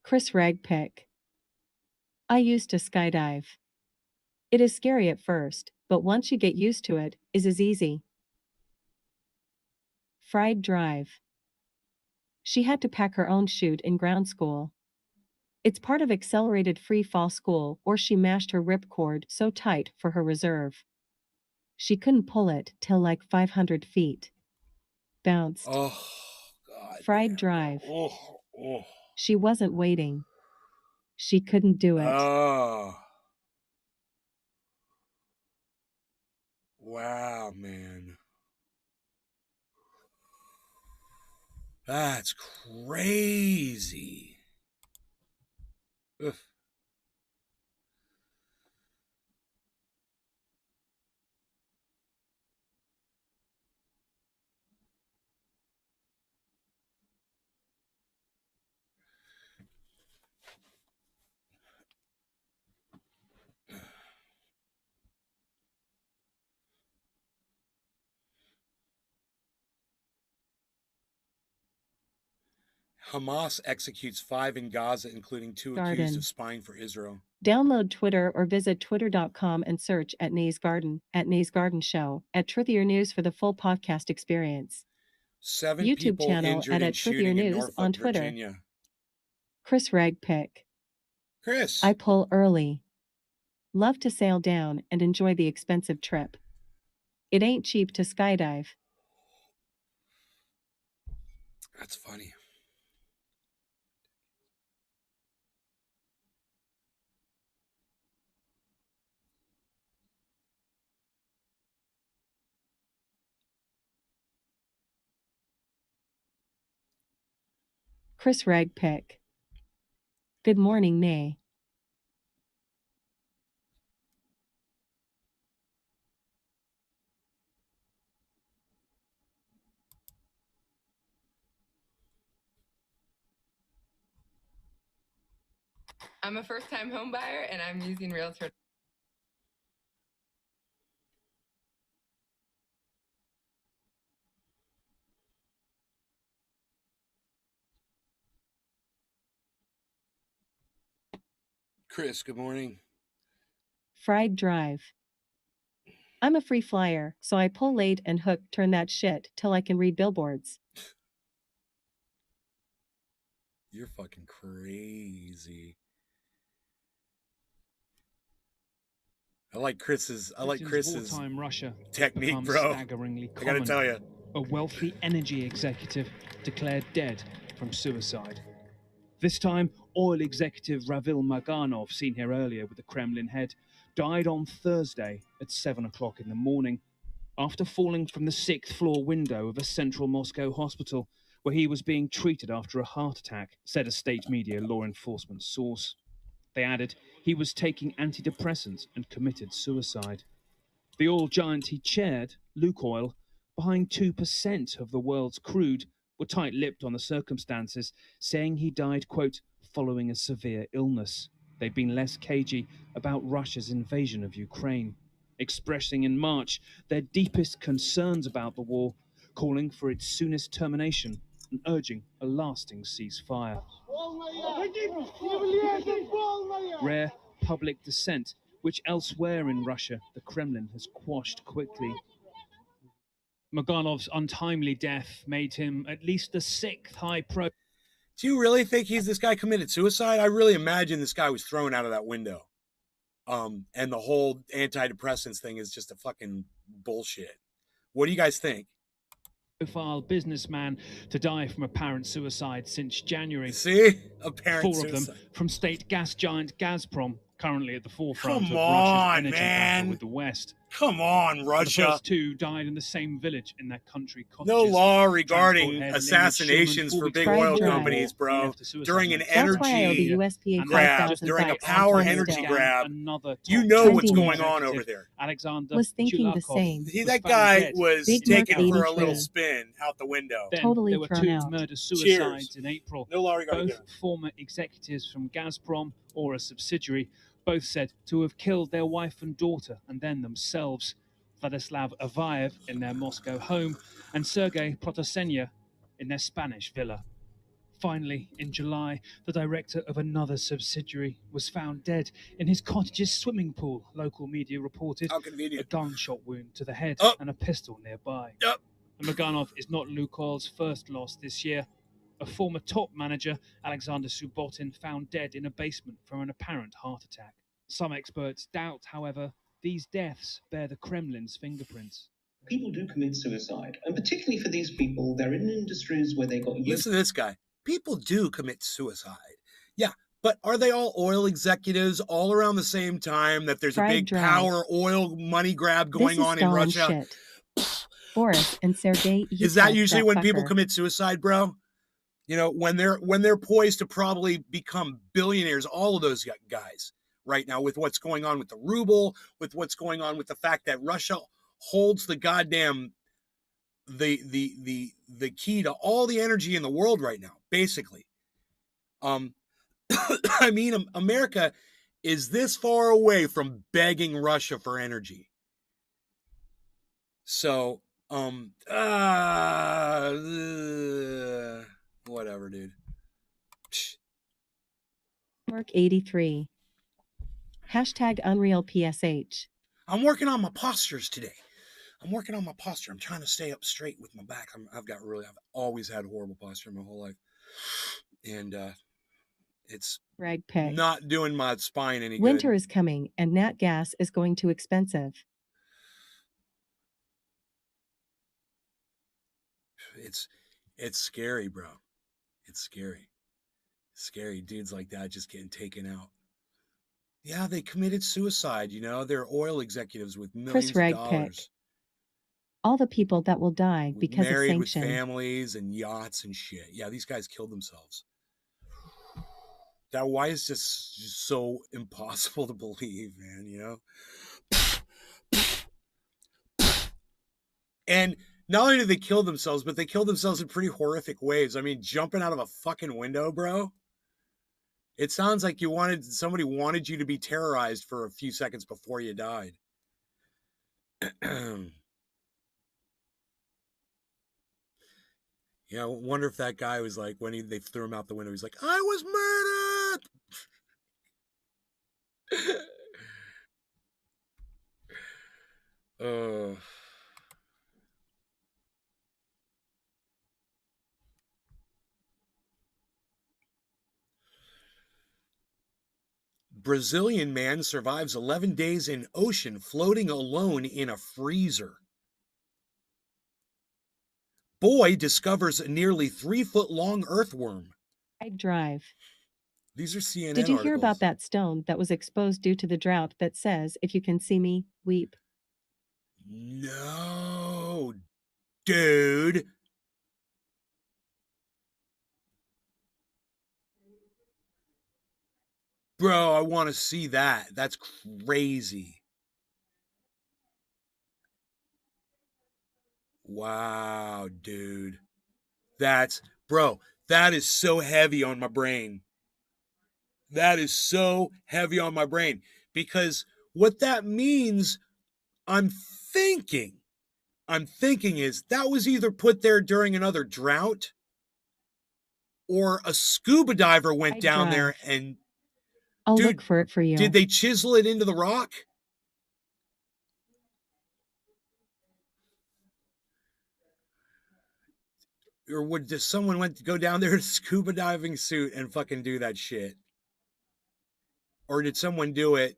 Chris Ragpick. I used to skydive. It is scary at first, but once you get used to it, it is easy. Fried Drive. She had to pack her own chute in ground school. It's part of accelerated free fall school, or she mashed her ripcord so tight for her reserve. She couldn't pull it till like 500 feet. Bounced. Oh, God. Fried man. Drive. Oh. She wasn't waiting. She couldn't do it. Oh. Wow, man. That's crazy. Ugh. Hamas executes 5 in Gaza, including 2 accused of spying for Israel. Download Twitter or visit twitter.com and search at Nays Garden, at Nays Garden Show, at Truthier News for the full podcast experience. 7 YouTube people channel injured in at shooting Truthier in News Norfolk, on Twitter. Virginia. Chris Ragpick. Chris. I pull early. Love to sail down and enjoy the expensive trip. It ain't cheap to skydive. That's funny. Chris Ragpick. Good morning, Nay. I'm a first-time home buyer, and I'm using Realtor. Chris, good morning. Fried Drive. I'm a free flyer, so I pull late and hook turn that shit till I can read billboards. You're fucking crazy. I like Chris's wartime Russia technique, becomes bro. staggeringly I gotta common. tell you. A wealthy energy executive declared dead from suicide. This time, oil executive Ravil Maganov, seen here earlier with the Kremlin head, died on Thursday at 7 o'clock in the morning after falling from the 6th floor window of a central Moscow hospital where he was being treated after a heart attack, said a state media law enforcement source. They added he was taking antidepressants and committed suicide. The oil giant he chaired, Lukoil, behind 2% of the world's crude, were tight-lipped on the circumstances, saying he died, quote, following a severe illness. They've been less cagey about Russia's invasion of Ukraine, expressing in March their deepest concerns about the war, calling for its soonest termination and urging a lasting ceasefire. Rare public dissent, which elsewhere in Russia the Kremlin has quashed quickly. Maganov's untimely death made him at least the 6th high-pro. Do you really think this guy committed suicide? I really imagine this guy was thrown out of that window. And the whole antidepressants thing is just a fucking bullshit. What do you guys think? Profile businessman to die from apparent suicide since January. See? Apparent 4 suicide. of them from state gas giant Gazprom, currently at the forefront Come of on, Russia's energy man. battle with the West. Come on, Russia. The first 2 died in the same village in their country. No law regarding assassinations for big oil companies, bro. During an energy grab, during a power energy grab, you know what's going on over there. Alexander was thinking the same. That guy was Big taken Mark for a 83. little spin out the window. Then Totally there were thrown 2 out. murder-suicides in April. No law regarding Both former executives from Gazprom or a subsidiary, both said to have killed their wife and daughter and then themselves. Vladislav Avayev in their Moscow home and Sergei Protosenya in their Spanish villa. Finally, in July, the director of another subsidiary was found dead in his cottage's swimming pool, local media reported. How convenient. A gunshot wound to the head and a pistol nearby. And Maganov is not Lukoil's first loss this year. A former top manager, Alexander Subbotin, found dead in a basement from an apparent heart attack. Some experts doubt, however, these deaths bear the Kremlin's fingerprints. People do commit suicide, and particularly for these people, they're in industries where they got used. Listen to this guy. People do commit suicide. Yeah, but are they all oil executives all around the same time that there's a big power oil money grab going on in Russia? Boris and Sergei. Is that usually when people commit suicide, bro? You know, when they're poised to probably become billionaires, all of those guys right now, with what's going on with the ruble, with what's going on with the fact that Russia holds the goddamn the key to all the energy in the world right now, basically. I mean, America is this far away from begging Russia for energy. So, whatever, dude. Mark 83. Hashtag Unreal PSH. I'm working on my postures today. I'm trying to stay up straight with my back. I've always had horrible posture my whole life. And it's not doing my spine any good. Winter is coming and nat gas is going too expensive. It's scary, bro. It's scary. Scary dudes like that just getting taken out. Yeah, they committed suicide, you know. They're oil executives with millions of dollars. All the people that will die because of sanctions. Married with families and yachts and shit. Yeah, these guys killed themselves. That why is just so impossible to believe, man, you know? And not only did they kill themselves, but they killed themselves in pretty horrific ways. I mean, jumping out of a fucking window, bro. It sounds like somebody wanted you to be terrorized for a few seconds before you died. Yeah, I wonder if that guy was like, when they threw him out the window, he's like, I was murdered! Brazilian man survives 11 days in ocean floating alone in a freezer. Boy discovers a nearly 3-foot-long earthworm. I'd drive. These are CNN Did you articles. hear about that stone that was exposed due to the drought that says, if you can see me, weep? No, dude. Bro, I want to see that. That's crazy. Wow, dude. Bro, that is so heavy on my brain. That is so heavy on my brain. Because what that means, I'm thinking is that was either put there during another drought or a scuba diver went down there and... I'll look for it for you. Did they chisel it into the rock? Or does someone go down there in a scuba diving suit and fucking do that shit? Or did someone do it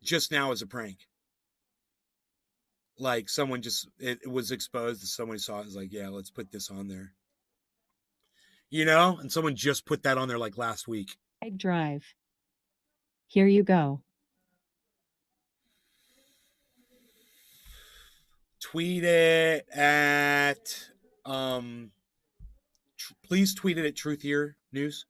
just now as a prank? Like someone it was exposed and someone saw it, was like, yeah, let's put this on there. You know? And someone just put that on there like last week. I'd drive. Here you go. Tweet it at please tweet it at Truthier News.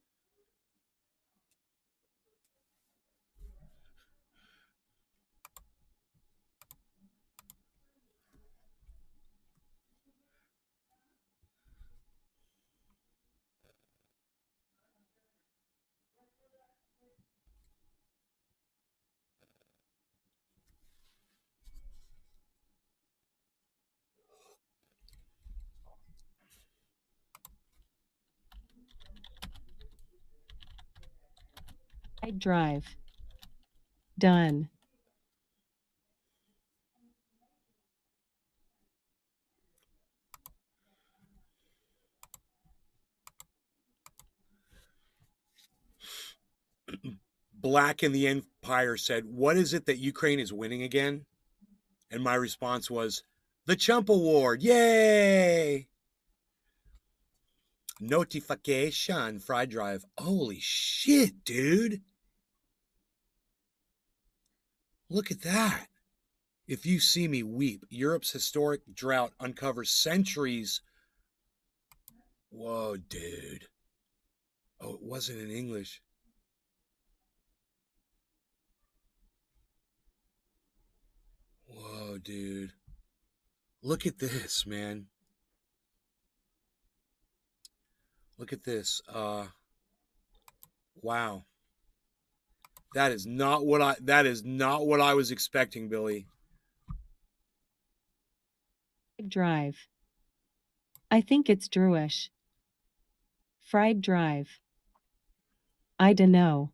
I'd drive. Done. Black in the Empire said, what is it that Ukraine is winning again? And my response was, the Chump Award. Yay! Notification, Fry Drive. Holy shit, dude. Look at that. If you see me weep, Europe's historic drought uncovers centuries. Whoa, dude. Oh, it wasn't in English. Whoa, dude. Look at this, man. Look at this. Wow. That is not what I was expecting, Billy. Drive. I think it's Druish. Fried drive. I dunno.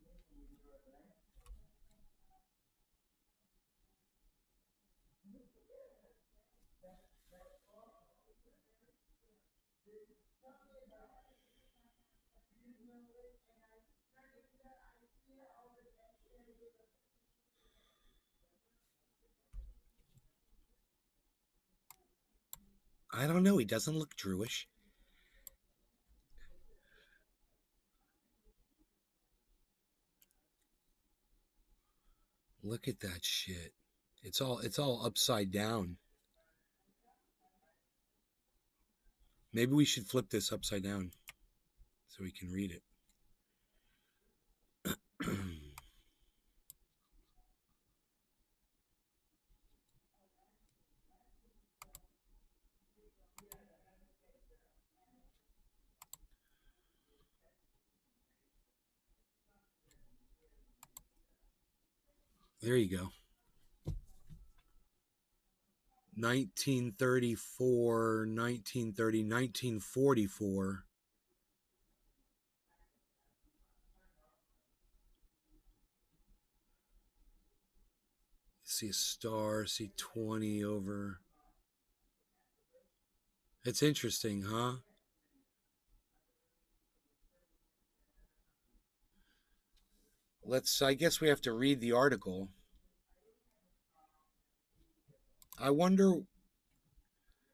I don't know. He doesn't look Druish. Look at that shit. It's all upside down. Maybe we should flip this upside down so we can read it. There you go. 1934, 1930, 1944. See a star, see 20 over. It's interesting, huh? I guess we have to read the article. I wonder.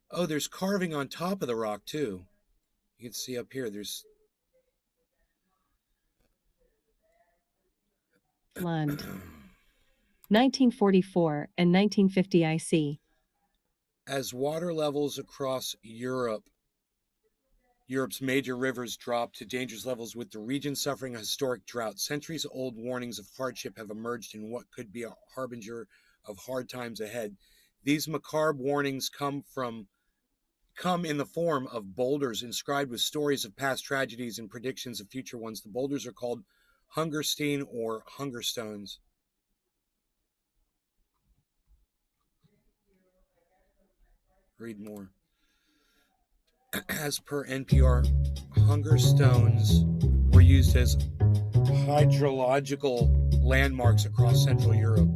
Oh, there's carving on top of the rock, too. You can see up here, there's. Lund. 1944 and 1950 IC. As water levels across Europe's major rivers drop to dangerous levels, with the region suffering a historic drought, centuries-old warnings of hardship have emerged in what could be a harbinger of hard times ahead. These macabre warnings come in the form of boulders inscribed with stories of past tragedies and predictions of future ones. The boulders are called Hungerstein or Hunger Stones. Read more. As per NPR, hunger stones were used as hydrological landmarks across Central Europe.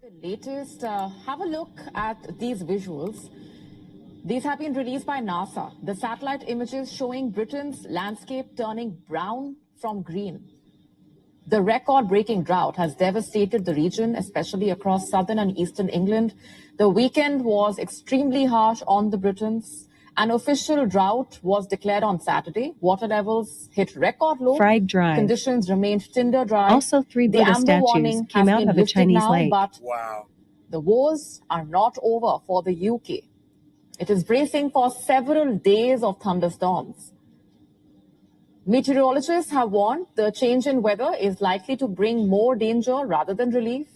The latest, have a look at these visuals. These have been released by NASA. The satellite images showing Britain's landscape turning brown from green. The record-breaking drought has devastated the region, especially across southern and eastern England. The weekend was extremely harsh on the Britons. An official drought was declared on Saturday. Water levels hit record low. Fried Drive. Conditions remained tinder dry. Also, 3 Buddha statues came out of a Chinese lake. But wow. The woes are not over for the UK. It is bracing for several days of thunderstorms. Meteorologists have warned the change in weather is likely to bring more danger rather than relief.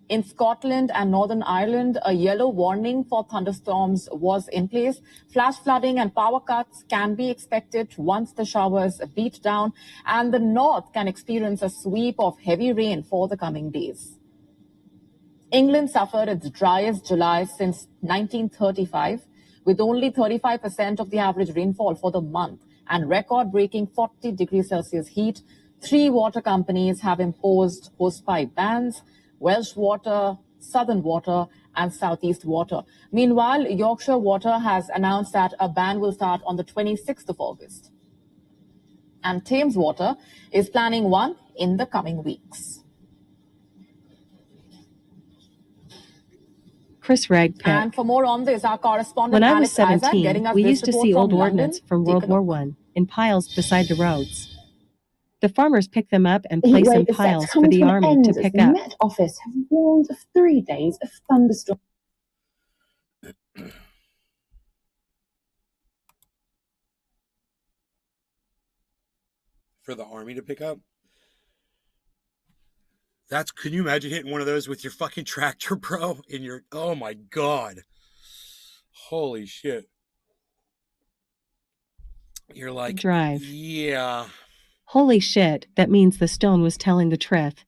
In Scotland and Northern Ireland, a yellow warning for thunderstorms was in place. Flash flooding and power cuts can be expected once the showers beat down, and the north can experience a sweep of heavy rain for the coming days. England suffered its driest July since 1935, with only 35% of the average rainfall for the month and record-breaking 40 degrees Celsius heat. 3 water companies have imposed hosepipe bans: Welsh Water, Southern Water, and Southeast Water. Meanwhile, Yorkshire Water has announced that a ban will start on the 26th of August. And Thames Water is planning one in the coming weeks. Chris Ragpick. And for more on this, our correspondent When I was Alex 17, Isaac getting us we this used to report see old from ordnance London. from World Take a look. War I in piles beside the roads. The farmers pick them up and The place in heatwave is set piles to come for to the an army end to as pick the up. Met Office have warned of 3 days of thunderstorms. For the army to pick up? Can you imagine hitting one of those with your fucking tractor, bro? Oh my God. Holy shit. You're like, Drive. Yeah. Holy shit, that means the stone was telling the truth.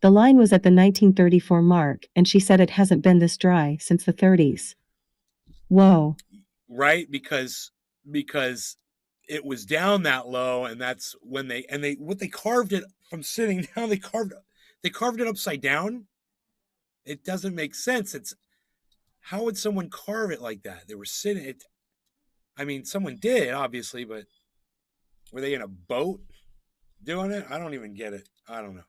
The line was at the 1934 mark, and she said it hasn't been this dry since the 30s. Whoa. Right? Because it was down that low, and that's when they carved it from sitting down, they carved it upside down. It doesn't make sense. How would someone carve it like that? They were sitting it. I mean, someone did, obviously, but were they in a boat doing it? I don't even get it. I don't know.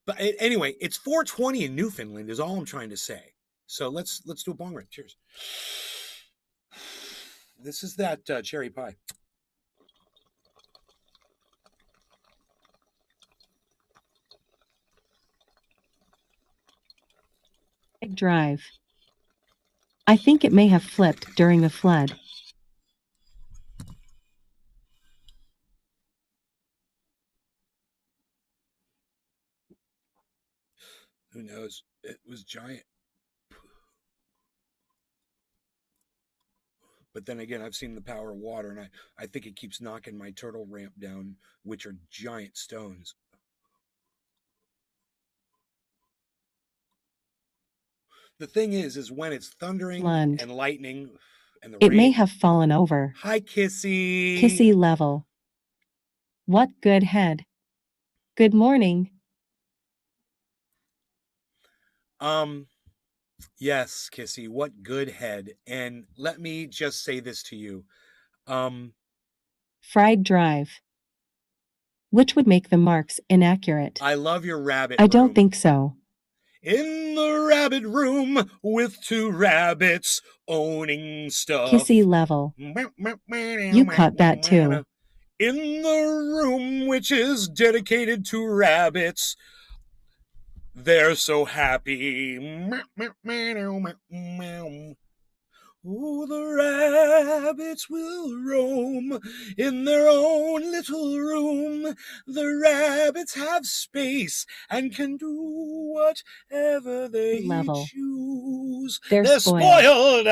But anyway, it's 4:20 in Newfoundland is all I'm trying to say. So let's do a bong rip. Cheers. This is that cherry pie. Drive. I think it may have flipped during the flood. Who knows? It was giant. But then again, I've seen the power of water, and I think it keeps knocking my turtle ramp down, which are giant stones. The thing is when it's thundering Lund. and lightning and the It rain. may have fallen over. Hi, Kissy. Kissy level. What good head. Good morning. Yes, Kissy, what good head. And let me just say this to you. Fried drive. Which would make the marks inaccurate. I love your rabbit I don't room. think so. In the rabbit room with two rabbits owning stuff. Kissy level. You caught that too. In the room which is dedicated to rabbits. They're so happy. Oh, the rabbits will roam in their own little room. The rabbits have space and can do whatever they choose. They're spoiled.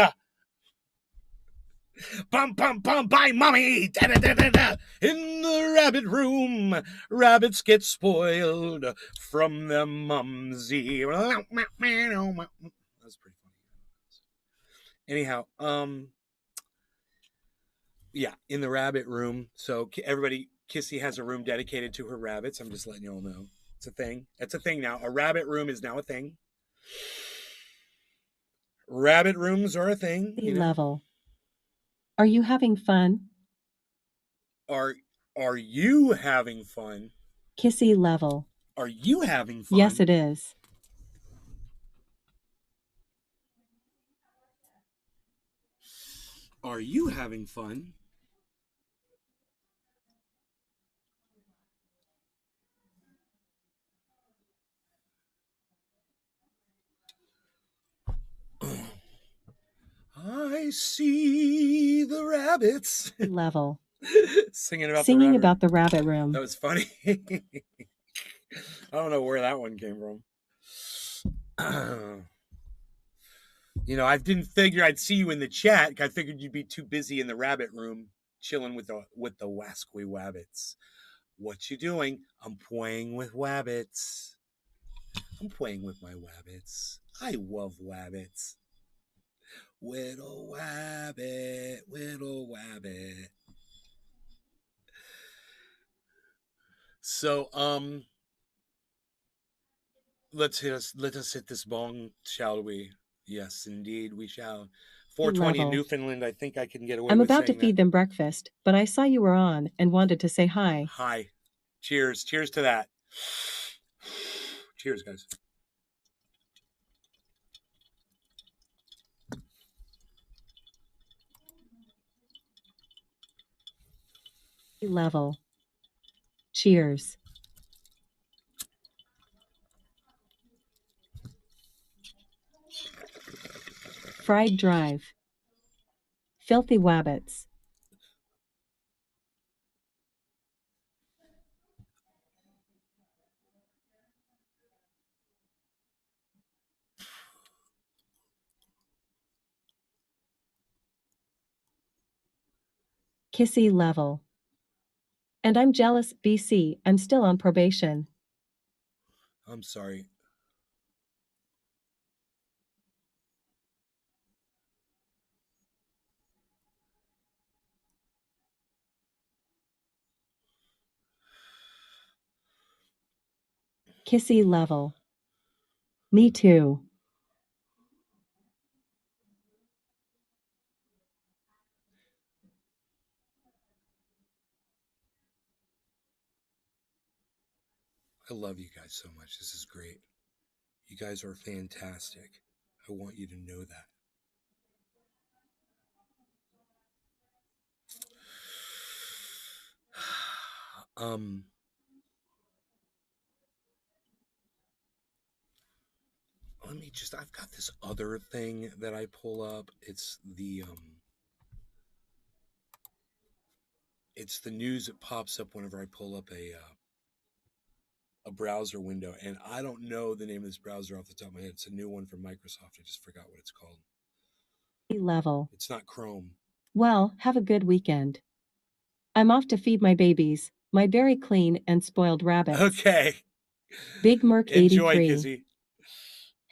Bum, bum, bum, by mommy. Da, da, da, da, da. In the rabbit room, rabbits get spoiled from their mumsy. That's pretty funny. Anyhow, yeah, in the rabbit room. So everybody, Kissy has a room dedicated to her rabbits. I'm just letting you all know. It's a thing. It's a thing now. A rabbit room is now a thing. Rabbit rooms are a thing. You know? Level. Are you having fun? Are you having fun? Kissy level. Are you having fun? Yes, it is. Are you having fun? I see the rabbits. Level. Singing about the rabbit room. That was funny. I don't know where that one came from. You know, I didn't figure I'd see you in the chat. I figured you'd be too busy in the rabbit room chilling with the wasquy wabbits. What you doing? I'm playing with wabbits. I'm playing with my wabbits. I love wabbits. Little wabbit, little wabbit. So, let us hit this bong, shall we? Yes, indeed, we shall. 420 in Newfoundland. I think I can get away with saying that. I'm about to feed them breakfast, but I saw you were on and wanted to say hi. Hi. Cheers. Cheers to that. Cheers, guys. Level. Cheers. Fried drive. Filthy wabbits. Kissy level. And I'm jealous, BC. I'm still on probation. I'm sorry. Kissy level. Me too. I love you guys so much. This is great. You guys are fantastic. I want you to know that. I've got this other thing that I pull up. It's the news that pops up whenever I pull up a browser window, and I don't know the name of this browser off the top of my head. It's a new one from Microsoft. I just forgot what it's called. Level. It's not Chrome. Well, have a good weekend. I'm off to feed my babies, my very clean and spoiled rabbits. Okay. Big Merc 83. Enjoy, Kizzy.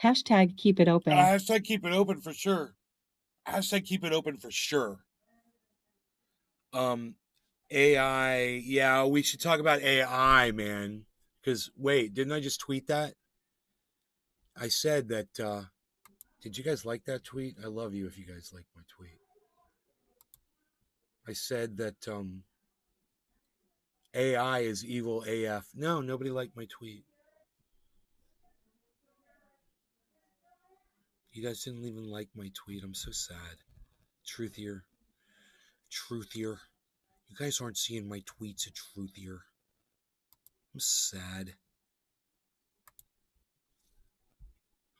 Hashtag keep it open. Hashtag keep it open for sure. Hashtag keep it open for sure. AI. Yeah, we should talk about AI, man. Because, wait, didn't I just tweet that? I said that, did you guys like that tweet? I love you if you guys like my tweet. I said that, AI is evil AF. No, nobody liked my tweet. You guys didn't even like my tweet. I'm so sad. Truthier. You guys aren't seeing my tweets at Truthier. I'm sad.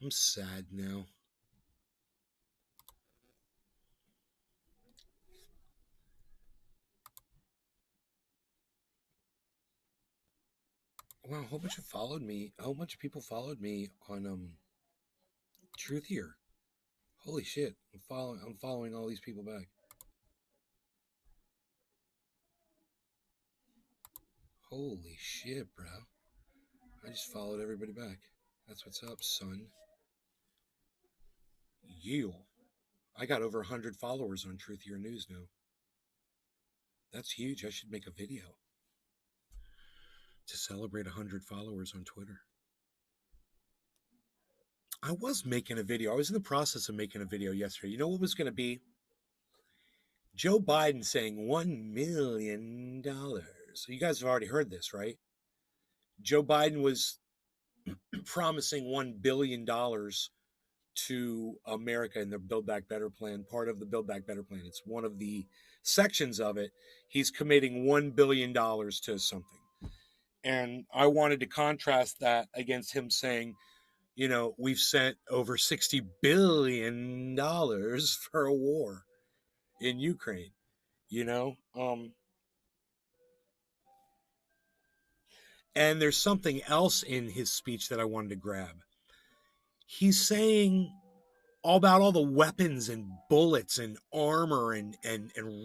I'm sad now. Wow, a whole bunch of people followed me on Truthier. Holy shit. I'm following all these people back. Holy shit, bro. I just followed everybody back. That's what's up, son. You. I got over 100 followers on Truthier News now. That's huge. I should make a video to celebrate 100 followers on Twitter. I was making a video. I was in the process of making a video yesterday. You know what was going to be? Joe Biden saying $1 million. So you guys have already heard this, right? Joe Biden was promising $1 billion to America in the Build Back Better plan, part of the Build Back Better plan. It's one of the sections of it. He's committing $1 billion to something. And I wanted to contrast that against him saying, you know, we've sent over $60 billion for a war in Ukraine, you know? And there's something else in his speech that I wanted to grab. He's saying all about all the weapons and bullets and armor and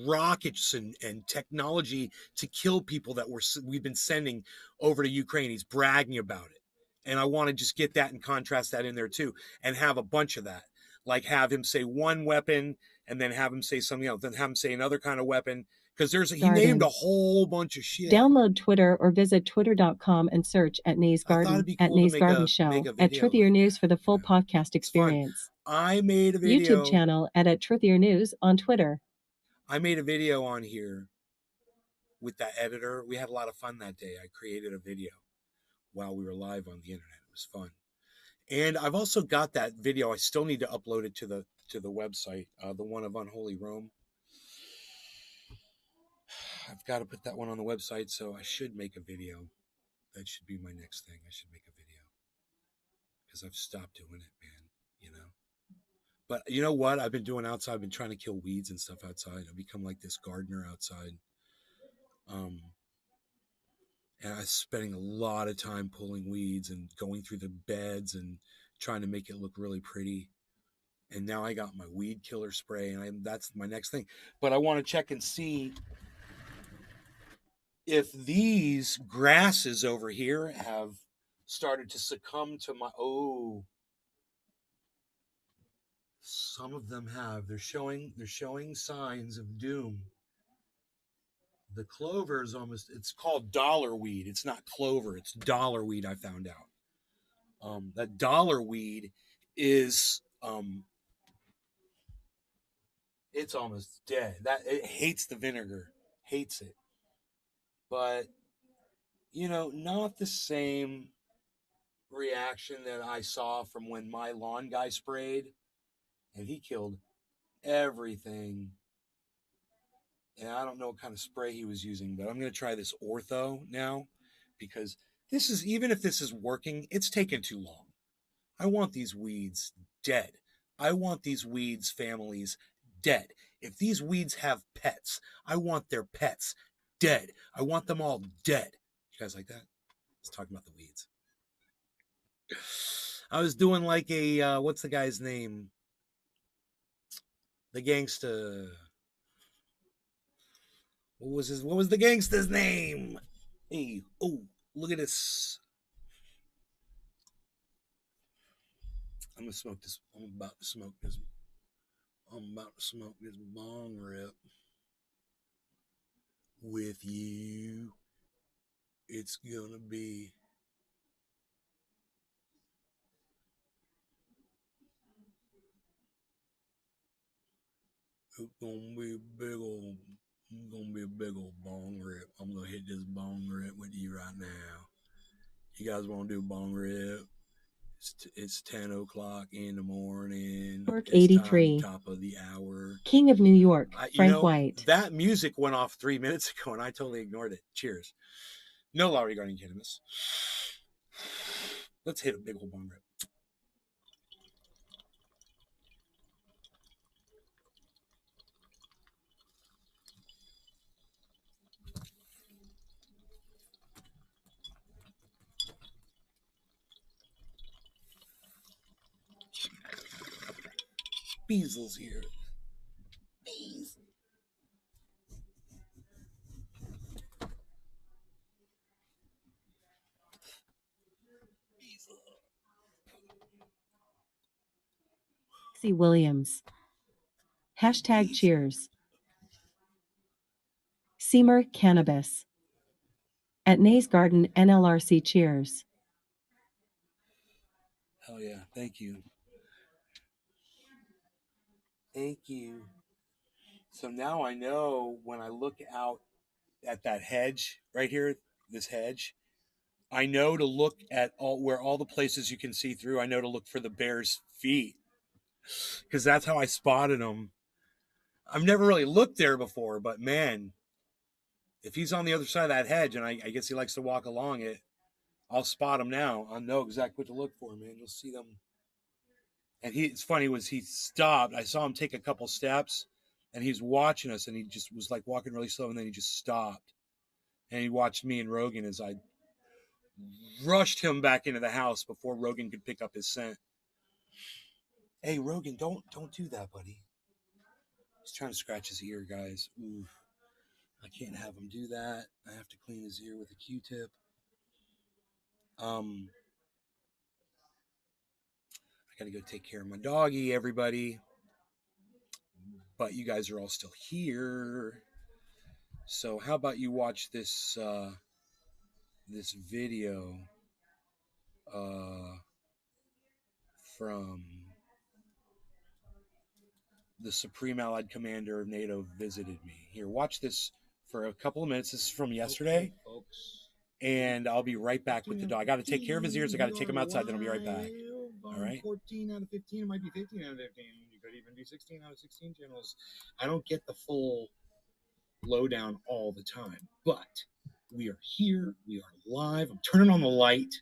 rockets and technology to kill people that we've been sending over to Ukraine. He's bragging about it. And I want to just get that and contrast that in there too and have a bunch of that. Like have him say one weapon and then have him say something else, then have him say another kind of weapon. Because he named a whole bunch of shit. Download Twitter or visit twitter.com and search at Nays Garden, cool at Nays Garden Show, at Truthier News for the full podcast experience. I made a video. YouTube channel at Truthier News on Twitter. I made a video on here with that editor. We had a lot of fun that day. I created a video while we were live on the internet. It was fun. And I've also got that video. I still need to upload it to the website, the one of Unholy Rome. I've got to put that one on the website, so I should make a video. That should be my next thing. I should make a video. Because I've stopped doing it, man, you know. But you know what I've been doing outside? I've been trying to kill weeds and stuff outside. I've become like this gardener outside. And I'm spending a lot of time pulling weeds and going through the beds and trying to make it look really pretty. And now I got my weed killer spray, and that's my next thing. But I want to check and see if these grasses over here have started to succumb to my, some of them have. They're showing signs of doom. The clover is it's called dollar weed. It's not clover, it's dollar weed, I found out. That dollar weed is it's almost dead. It hates the vinegar. Hates it. But, you know, not the same reaction that I saw from when my lawn guy sprayed and he killed everything. And I don't know what kind of spray he was using, but I'm going to try this Ortho now because even if this is working, it's taken too long. I want these weeds dead. I want these weeds families dead. If these weeds have pets, I want their pets dead. I want them all dead. You guys like that? Let's talk about the weeds. I was doing like a what's the guy's name? The gangsta. What was the gangsta's name? Hey, oh, look at this. I'm gonna smoke this. I'm about to smoke this bong rip with you. It's gonna be a big old bong rip. I'm gonna hit this bong rip with you right now. You guys want to do bong rip? It's 10 o'clock in the morning. York It's 83. top of the hour. King of New York, Frank White. That music went off 3 minutes ago, and I totally ignored it. Cheers. No law regarding cannabis. Let's hit a big old bong rip. Beasel's here. Bees. C. Williams. Hashtag cheers. Seymour Cannabis. At Nay's Garden, NLRC cheers. Hell yeah. Thank you. Thank you. So now I know when I look out at that hedge right here, this hedge, I know to look at all the places you can see through. I know to look for the bear's feet because that's how I spotted him. I've never really looked there before, but man, if he's on the other side of that hedge, and I guess he likes to walk along it, I'll spot him now. I'll know exactly what to look for, man. You'll see them. And it's funny, he stopped. I saw him take a couple steps, and he's watching us, and he just was like walking really slow, and then he just stopped. And he watched me and Rogan as I rushed him back into the house before Rogan could pick up his scent. Hey, Rogan, don't do that, buddy. He's trying to scratch his ear, guys. Ooh, I can't have him do that. I have to clean his ear with a Q-tip. I got to go take care of my doggy, everybody. But you guys are all still here. So how about you watch this this video from the Supreme Allied Commander of NATO visited me. Here, watch this for a couple of minutes. This is from yesterday. Folks. And I'll be right back with the dog. I got to take care of his ears. I got to take him outside. Then I'll be right back. All right. 14 out of 15. It might be 15 out of 15. You could even be 16 out of 16 channels. I don't get the full lowdown all the time, but we are here. We are live. I'm turning on the light.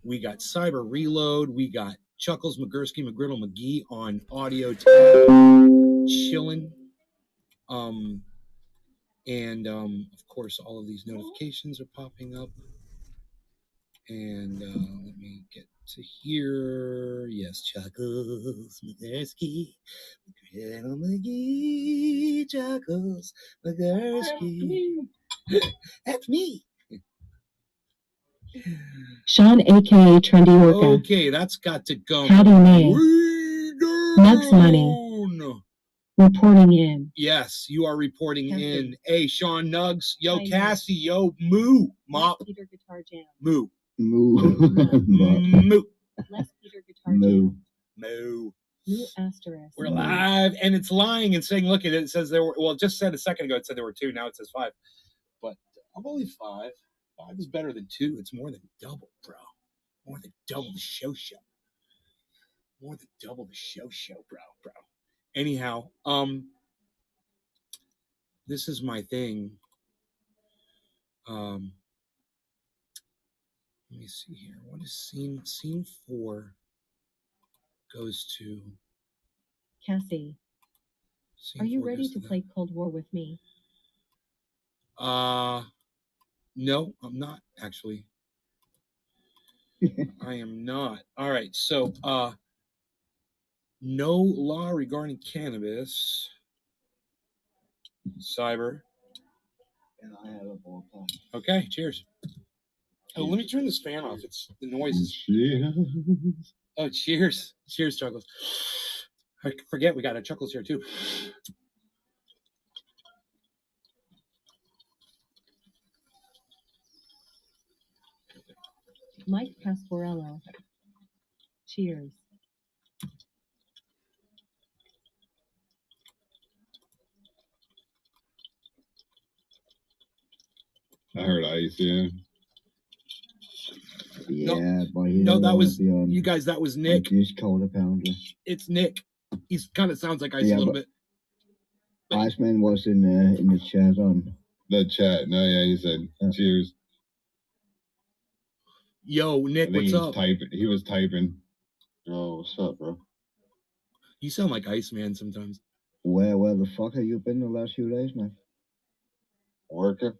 We got Cyber Reload. We got Chuckles, McGursky, McGriddle, McGee on audio tab, chilling. Of course, all of these notifications are popping up. And let me get to here. Yes, Chuckles, McGursky, McGriddle, McGee, Chuckles, McGursky. That's me. Sean, a.k.a. Trendy Orca. Okay, that's got to go. Howdy, May. Mugs Money. Reporting in. Yes, you are reporting in. Hey, Sean Nugs. Yo, Cassie. Yo, Moo. Mop. Peter Guitar Jam. Moo. Moo. Moo. Les Peter Guitar Jam. Moo. Moo asterisk. We're live, and it's lying and saying, look at it. It says there were, well, it just said a second ago it said there were 2. Now it says 5. But I'm only 5. 5 is better than 2. It's more than double, bro. More than double the show. More than double the show, bro. Anyhow, this is my thing. Let me see here. What is scene 4 goes to Cassie. Are you ready to play Cold War with me? No, I'm not actually. I am not. All right. So, no law regarding cannabis. Cyber. And I have a ballpark. Okay. Cheers. Oh, let me turn this fan off. It's the noises. Cheers. Oh, cheers. Cheers, Chuckles. I forget we got a Chuckles here, too. Mike Casparello. Cheers. I heard ice, yeah. Yeah, but No, that was you guys. That was Nick. This cold apparently. It's Nick. He's kind of sounds like Ice a little bit. Iceman was in the chat on the chat. No, yeah, he said cheers. Yo, Nick, what's up? He was typing. Yo, what's up, bro? You sound like Iceman sometimes. Where the fuck have you been the last few days, man? Working.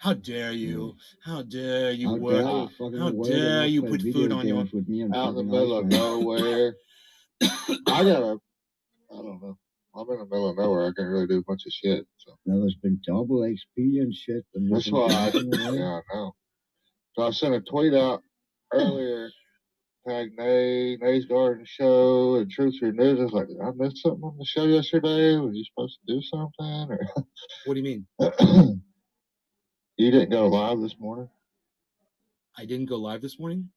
How dare you? How dare you How work? How dare you put food on your... with me out in the middle of nowhere. I don't know. I'm in the middle of nowhere. I can't really do a bunch of shit. So. Now there's been double XP and shit. And that's why I know. So I sent a tweet out earlier, tag Nay's Garden Show, and Truth or News. I was like, did I miss something on the show yesterday? Were you supposed to do something? Or... What do you mean? You didn't go live this morning? I didn't go live this morning?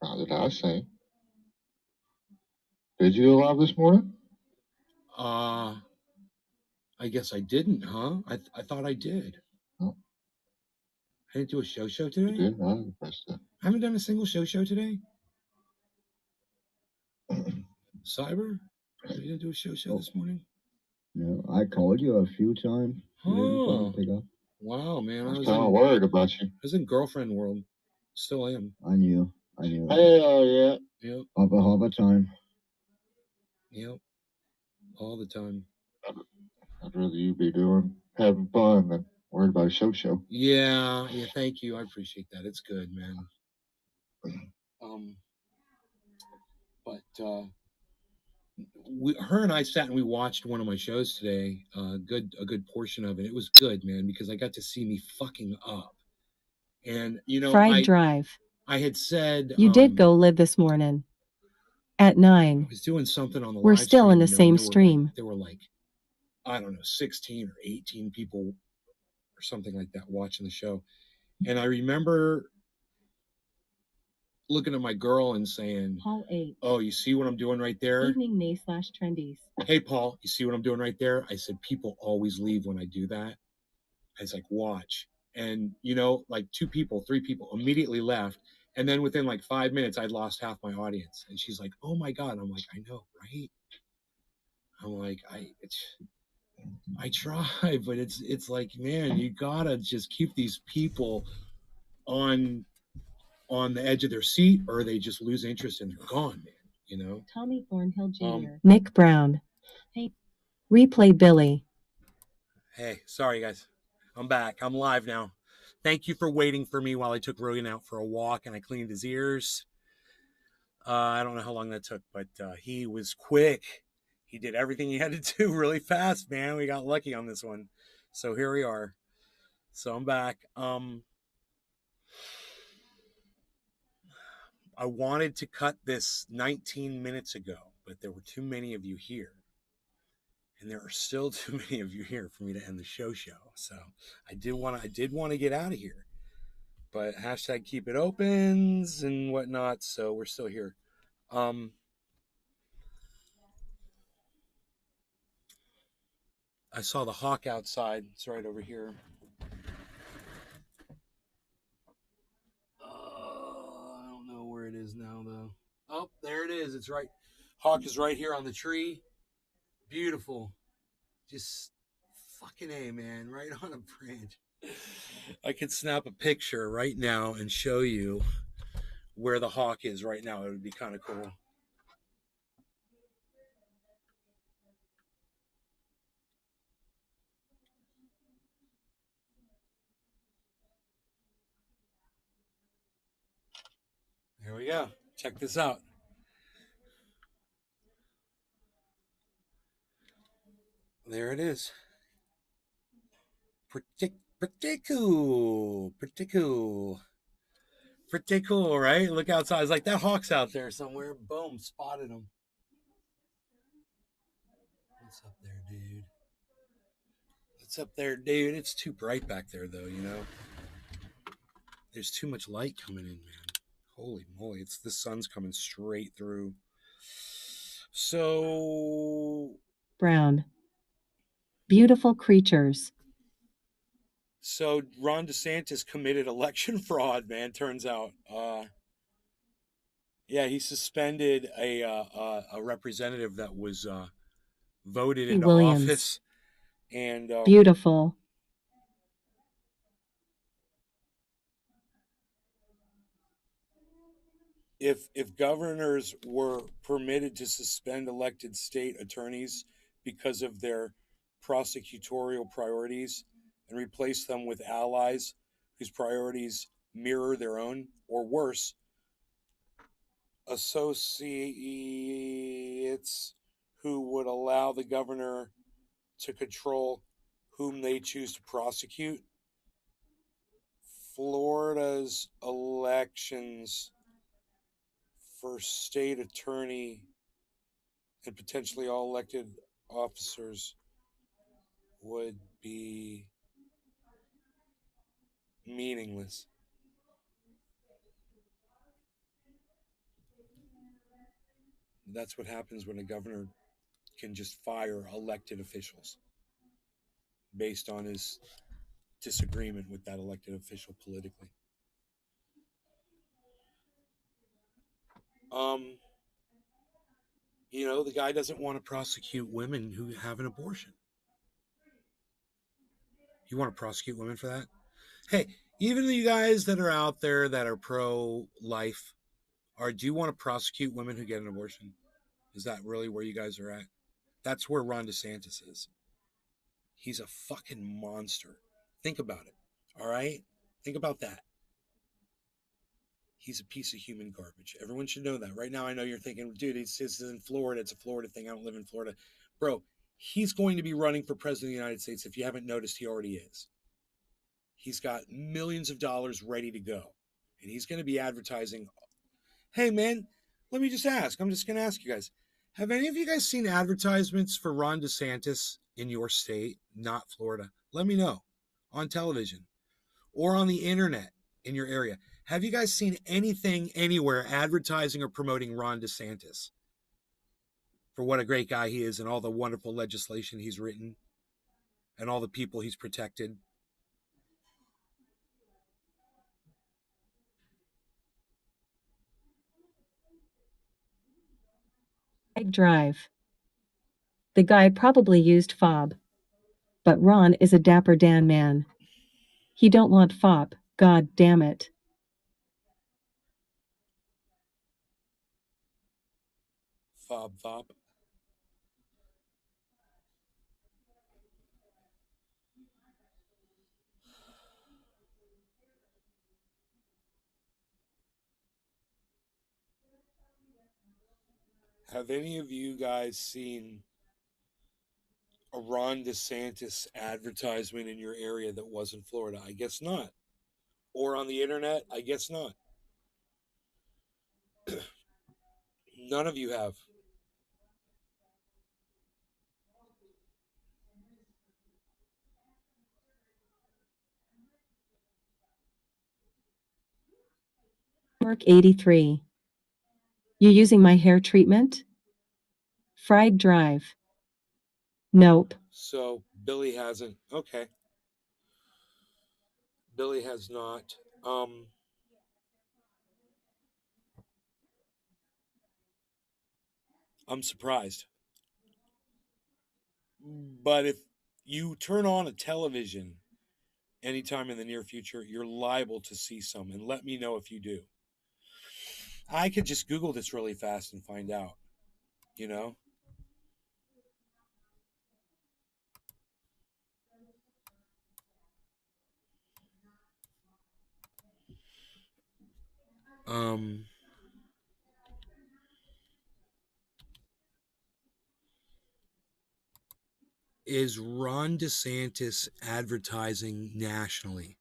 Not that I see. Did you go live this morning? I guess I didn't, huh? I thought I did. Oh. I didn't do a show today? You did? I haven't done a single show today? Cyber? You didn't do a show this morning? No, I called you a few times. Oh. Pick up. Wow, man. I was kind of worried about you. I was in girlfriend world. Still am. I knew. Hell yeah. Yep. Hopper time. Yep. All the time. I'd rather you be having fun than worried about a show. Yeah, thank you. I appreciate that. It's good, man. Her and I sat and we watched one of my shows today. A good portion of it. It was good, man, because I got to see me fucking up. And Fried Drive. I had said you did go live this morning at 9. I was doing something on the We're live still stream, in the same stream. There were like, I don't know, 16 or 18 people or something like that watching the show. And I remember looking at my girl and saying, Paul 8. Oh, you see what I'm doing right there? Evening Nay/Trendies. Hey, Paul, you see what I'm doing right there? I said, people always leave when I do that. I was like, watch. And, like 2 people, 3 people immediately left. And then within like 5 minutes, I'd lost half my audience. And she's like, oh my God. I'm like, I know, right? I'm like, I try, but it's like, man, you gotta just keep these people on the edge of their seat, or they just lose interest and they're gone, man. Tommy Thornhill Jr. Nick Brown. Hey. Replay Billy. Hey, sorry guys. I'm back. I'm live now. Thank you for waiting for me while I took Rogan out for a walk and I cleaned his ears. I don't know how long that took, but he was quick. He did everything he had to do really fast, man. We got lucky on this one. So here we are. So I'm back. I wanted to cut this 19 minutes ago, but there were too many of you here. And there are still too many of you here for me to end the show. So I did want to get out of here. But hashtag keep it opens and whatnot. So we're still here. I saw the hawk outside. It's right over here. I don't know where it is now, though. Oh, there it is. It's right. Hawk is right here on the tree. Beautiful. Just fucking A, man. Right on a branch. I could snap a picture right now and show you where the hawk is right now. It would be kind of cool. we go. Check this out. There it is. Pretty cool. Pretty cool. Pretty cool, right? Look outside. It's like that hawk's out there somewhere. Boom, spotted him. What's up there, dude? What's up there, dude? It's too bright back there, though, you know? There's too much light coming in, man. Holy moly. It's the sun's coming straight through. So... Brown. Beautiful creatures. So Ron DeSantis committed election fraud, man, turns out. Yeah, he suspended a representative that was voted into Williams. office. And Beautiful. if governors were permitted to suspend elected state attorneys because of their prosecutorial priorities and replace them with allies whose priorities mirror their own, or worse, associates who would allow the governor to control whom they choose to prosecute, Florida's elections for state attorney and potentially all elected officers would be meaningless. That's what happens when a governor can just fire elected officials based on his disagreement with that elected official politically. You know, the guy doesn't want to prosecute women who have an abortion. You want to prosecute women for that? Hey, even you guys that are out there that are pro-life, do you want to prosecute women who get an abortion? Is that really where you guys are at? That's where Ron DeSantis is. He's a fucking monster. Think about it. All right? Think about that. He's a piece of human garbage. Everyone should know that. Right now, I know you're thinking, dude, this is in Florida. It's a Florida thing. I don't live in Florida. Bro, he's going to be running for president of the United States. If you haven't noticed, he already is. He's got millions of dollars ready to go. And he's going to be advertising. Hey, man, let me just ask. I'm just going to ask you guys. Have any of you guys seen advertisements for Ron DeSantis in your state, not Florida? Let me know on television or on the internet in your area. Have you guys seen anything anywhere advertising or promoting Ron DeSantis for what a great guy he is and all the wonderful legislation he's written and all the people he's protected? Drive. The guy probably used fob. But Ron is a dapper Dan man. He don't want fob, god damn it. Fob. Have any of you guys seen a Ron DeSantis advertisement in your area that wasn't Florida? I guess not. Or on the internet? I guess not. None of you have. Work 83. You using my hair treatment? Fried drive. Nope. So Billy hasn't. Okay. Billy has not. I'm surprised. But if you turn on a television anytime in the near future, you're liable to see some. And let me know if you do. I could just Google this really fast and find out, you know? is Ron DeSantis advertising nationally?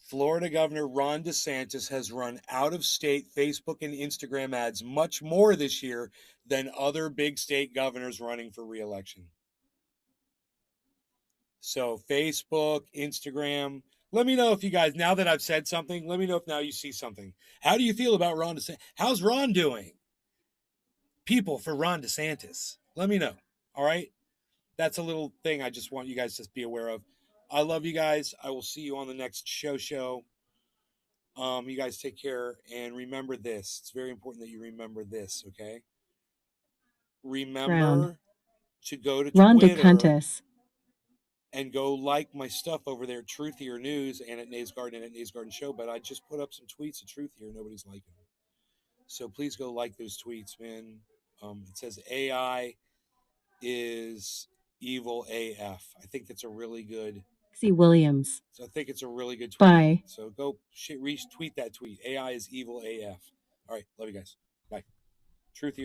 Florida Governor Ron DeSantis has run out-of-state Facebook and Instagram ads much more this year than other big state governors running for re-election. So Facebook, Instagram. Let me know if you guys, now that I've said something, let me know if now you see something. How do you feel about Ron DeSantis? How's Ron doing? People for Ron DeSantis. Let me know. All right? That's a little thing I just want you guys to be aware of. I love you guys. I will see you on the next show. You guys take care and remember this. It's very important that you remember this, okay? Remember to go to Ron Twitter DeSantis. and go like my stuff over there at Truthier News and at Nays Garden and at Nays Garden Show. But I just put up some tweets at Truthier. Nobody's liking them. So please go like those tweets, man. It says AI is evil AF. I think that's a really good. C. Williams. So I think it's a really good tweet. Bye. So go retweet that tweet. AI is evil AF. All right. Love you guys. Bye. Truthier.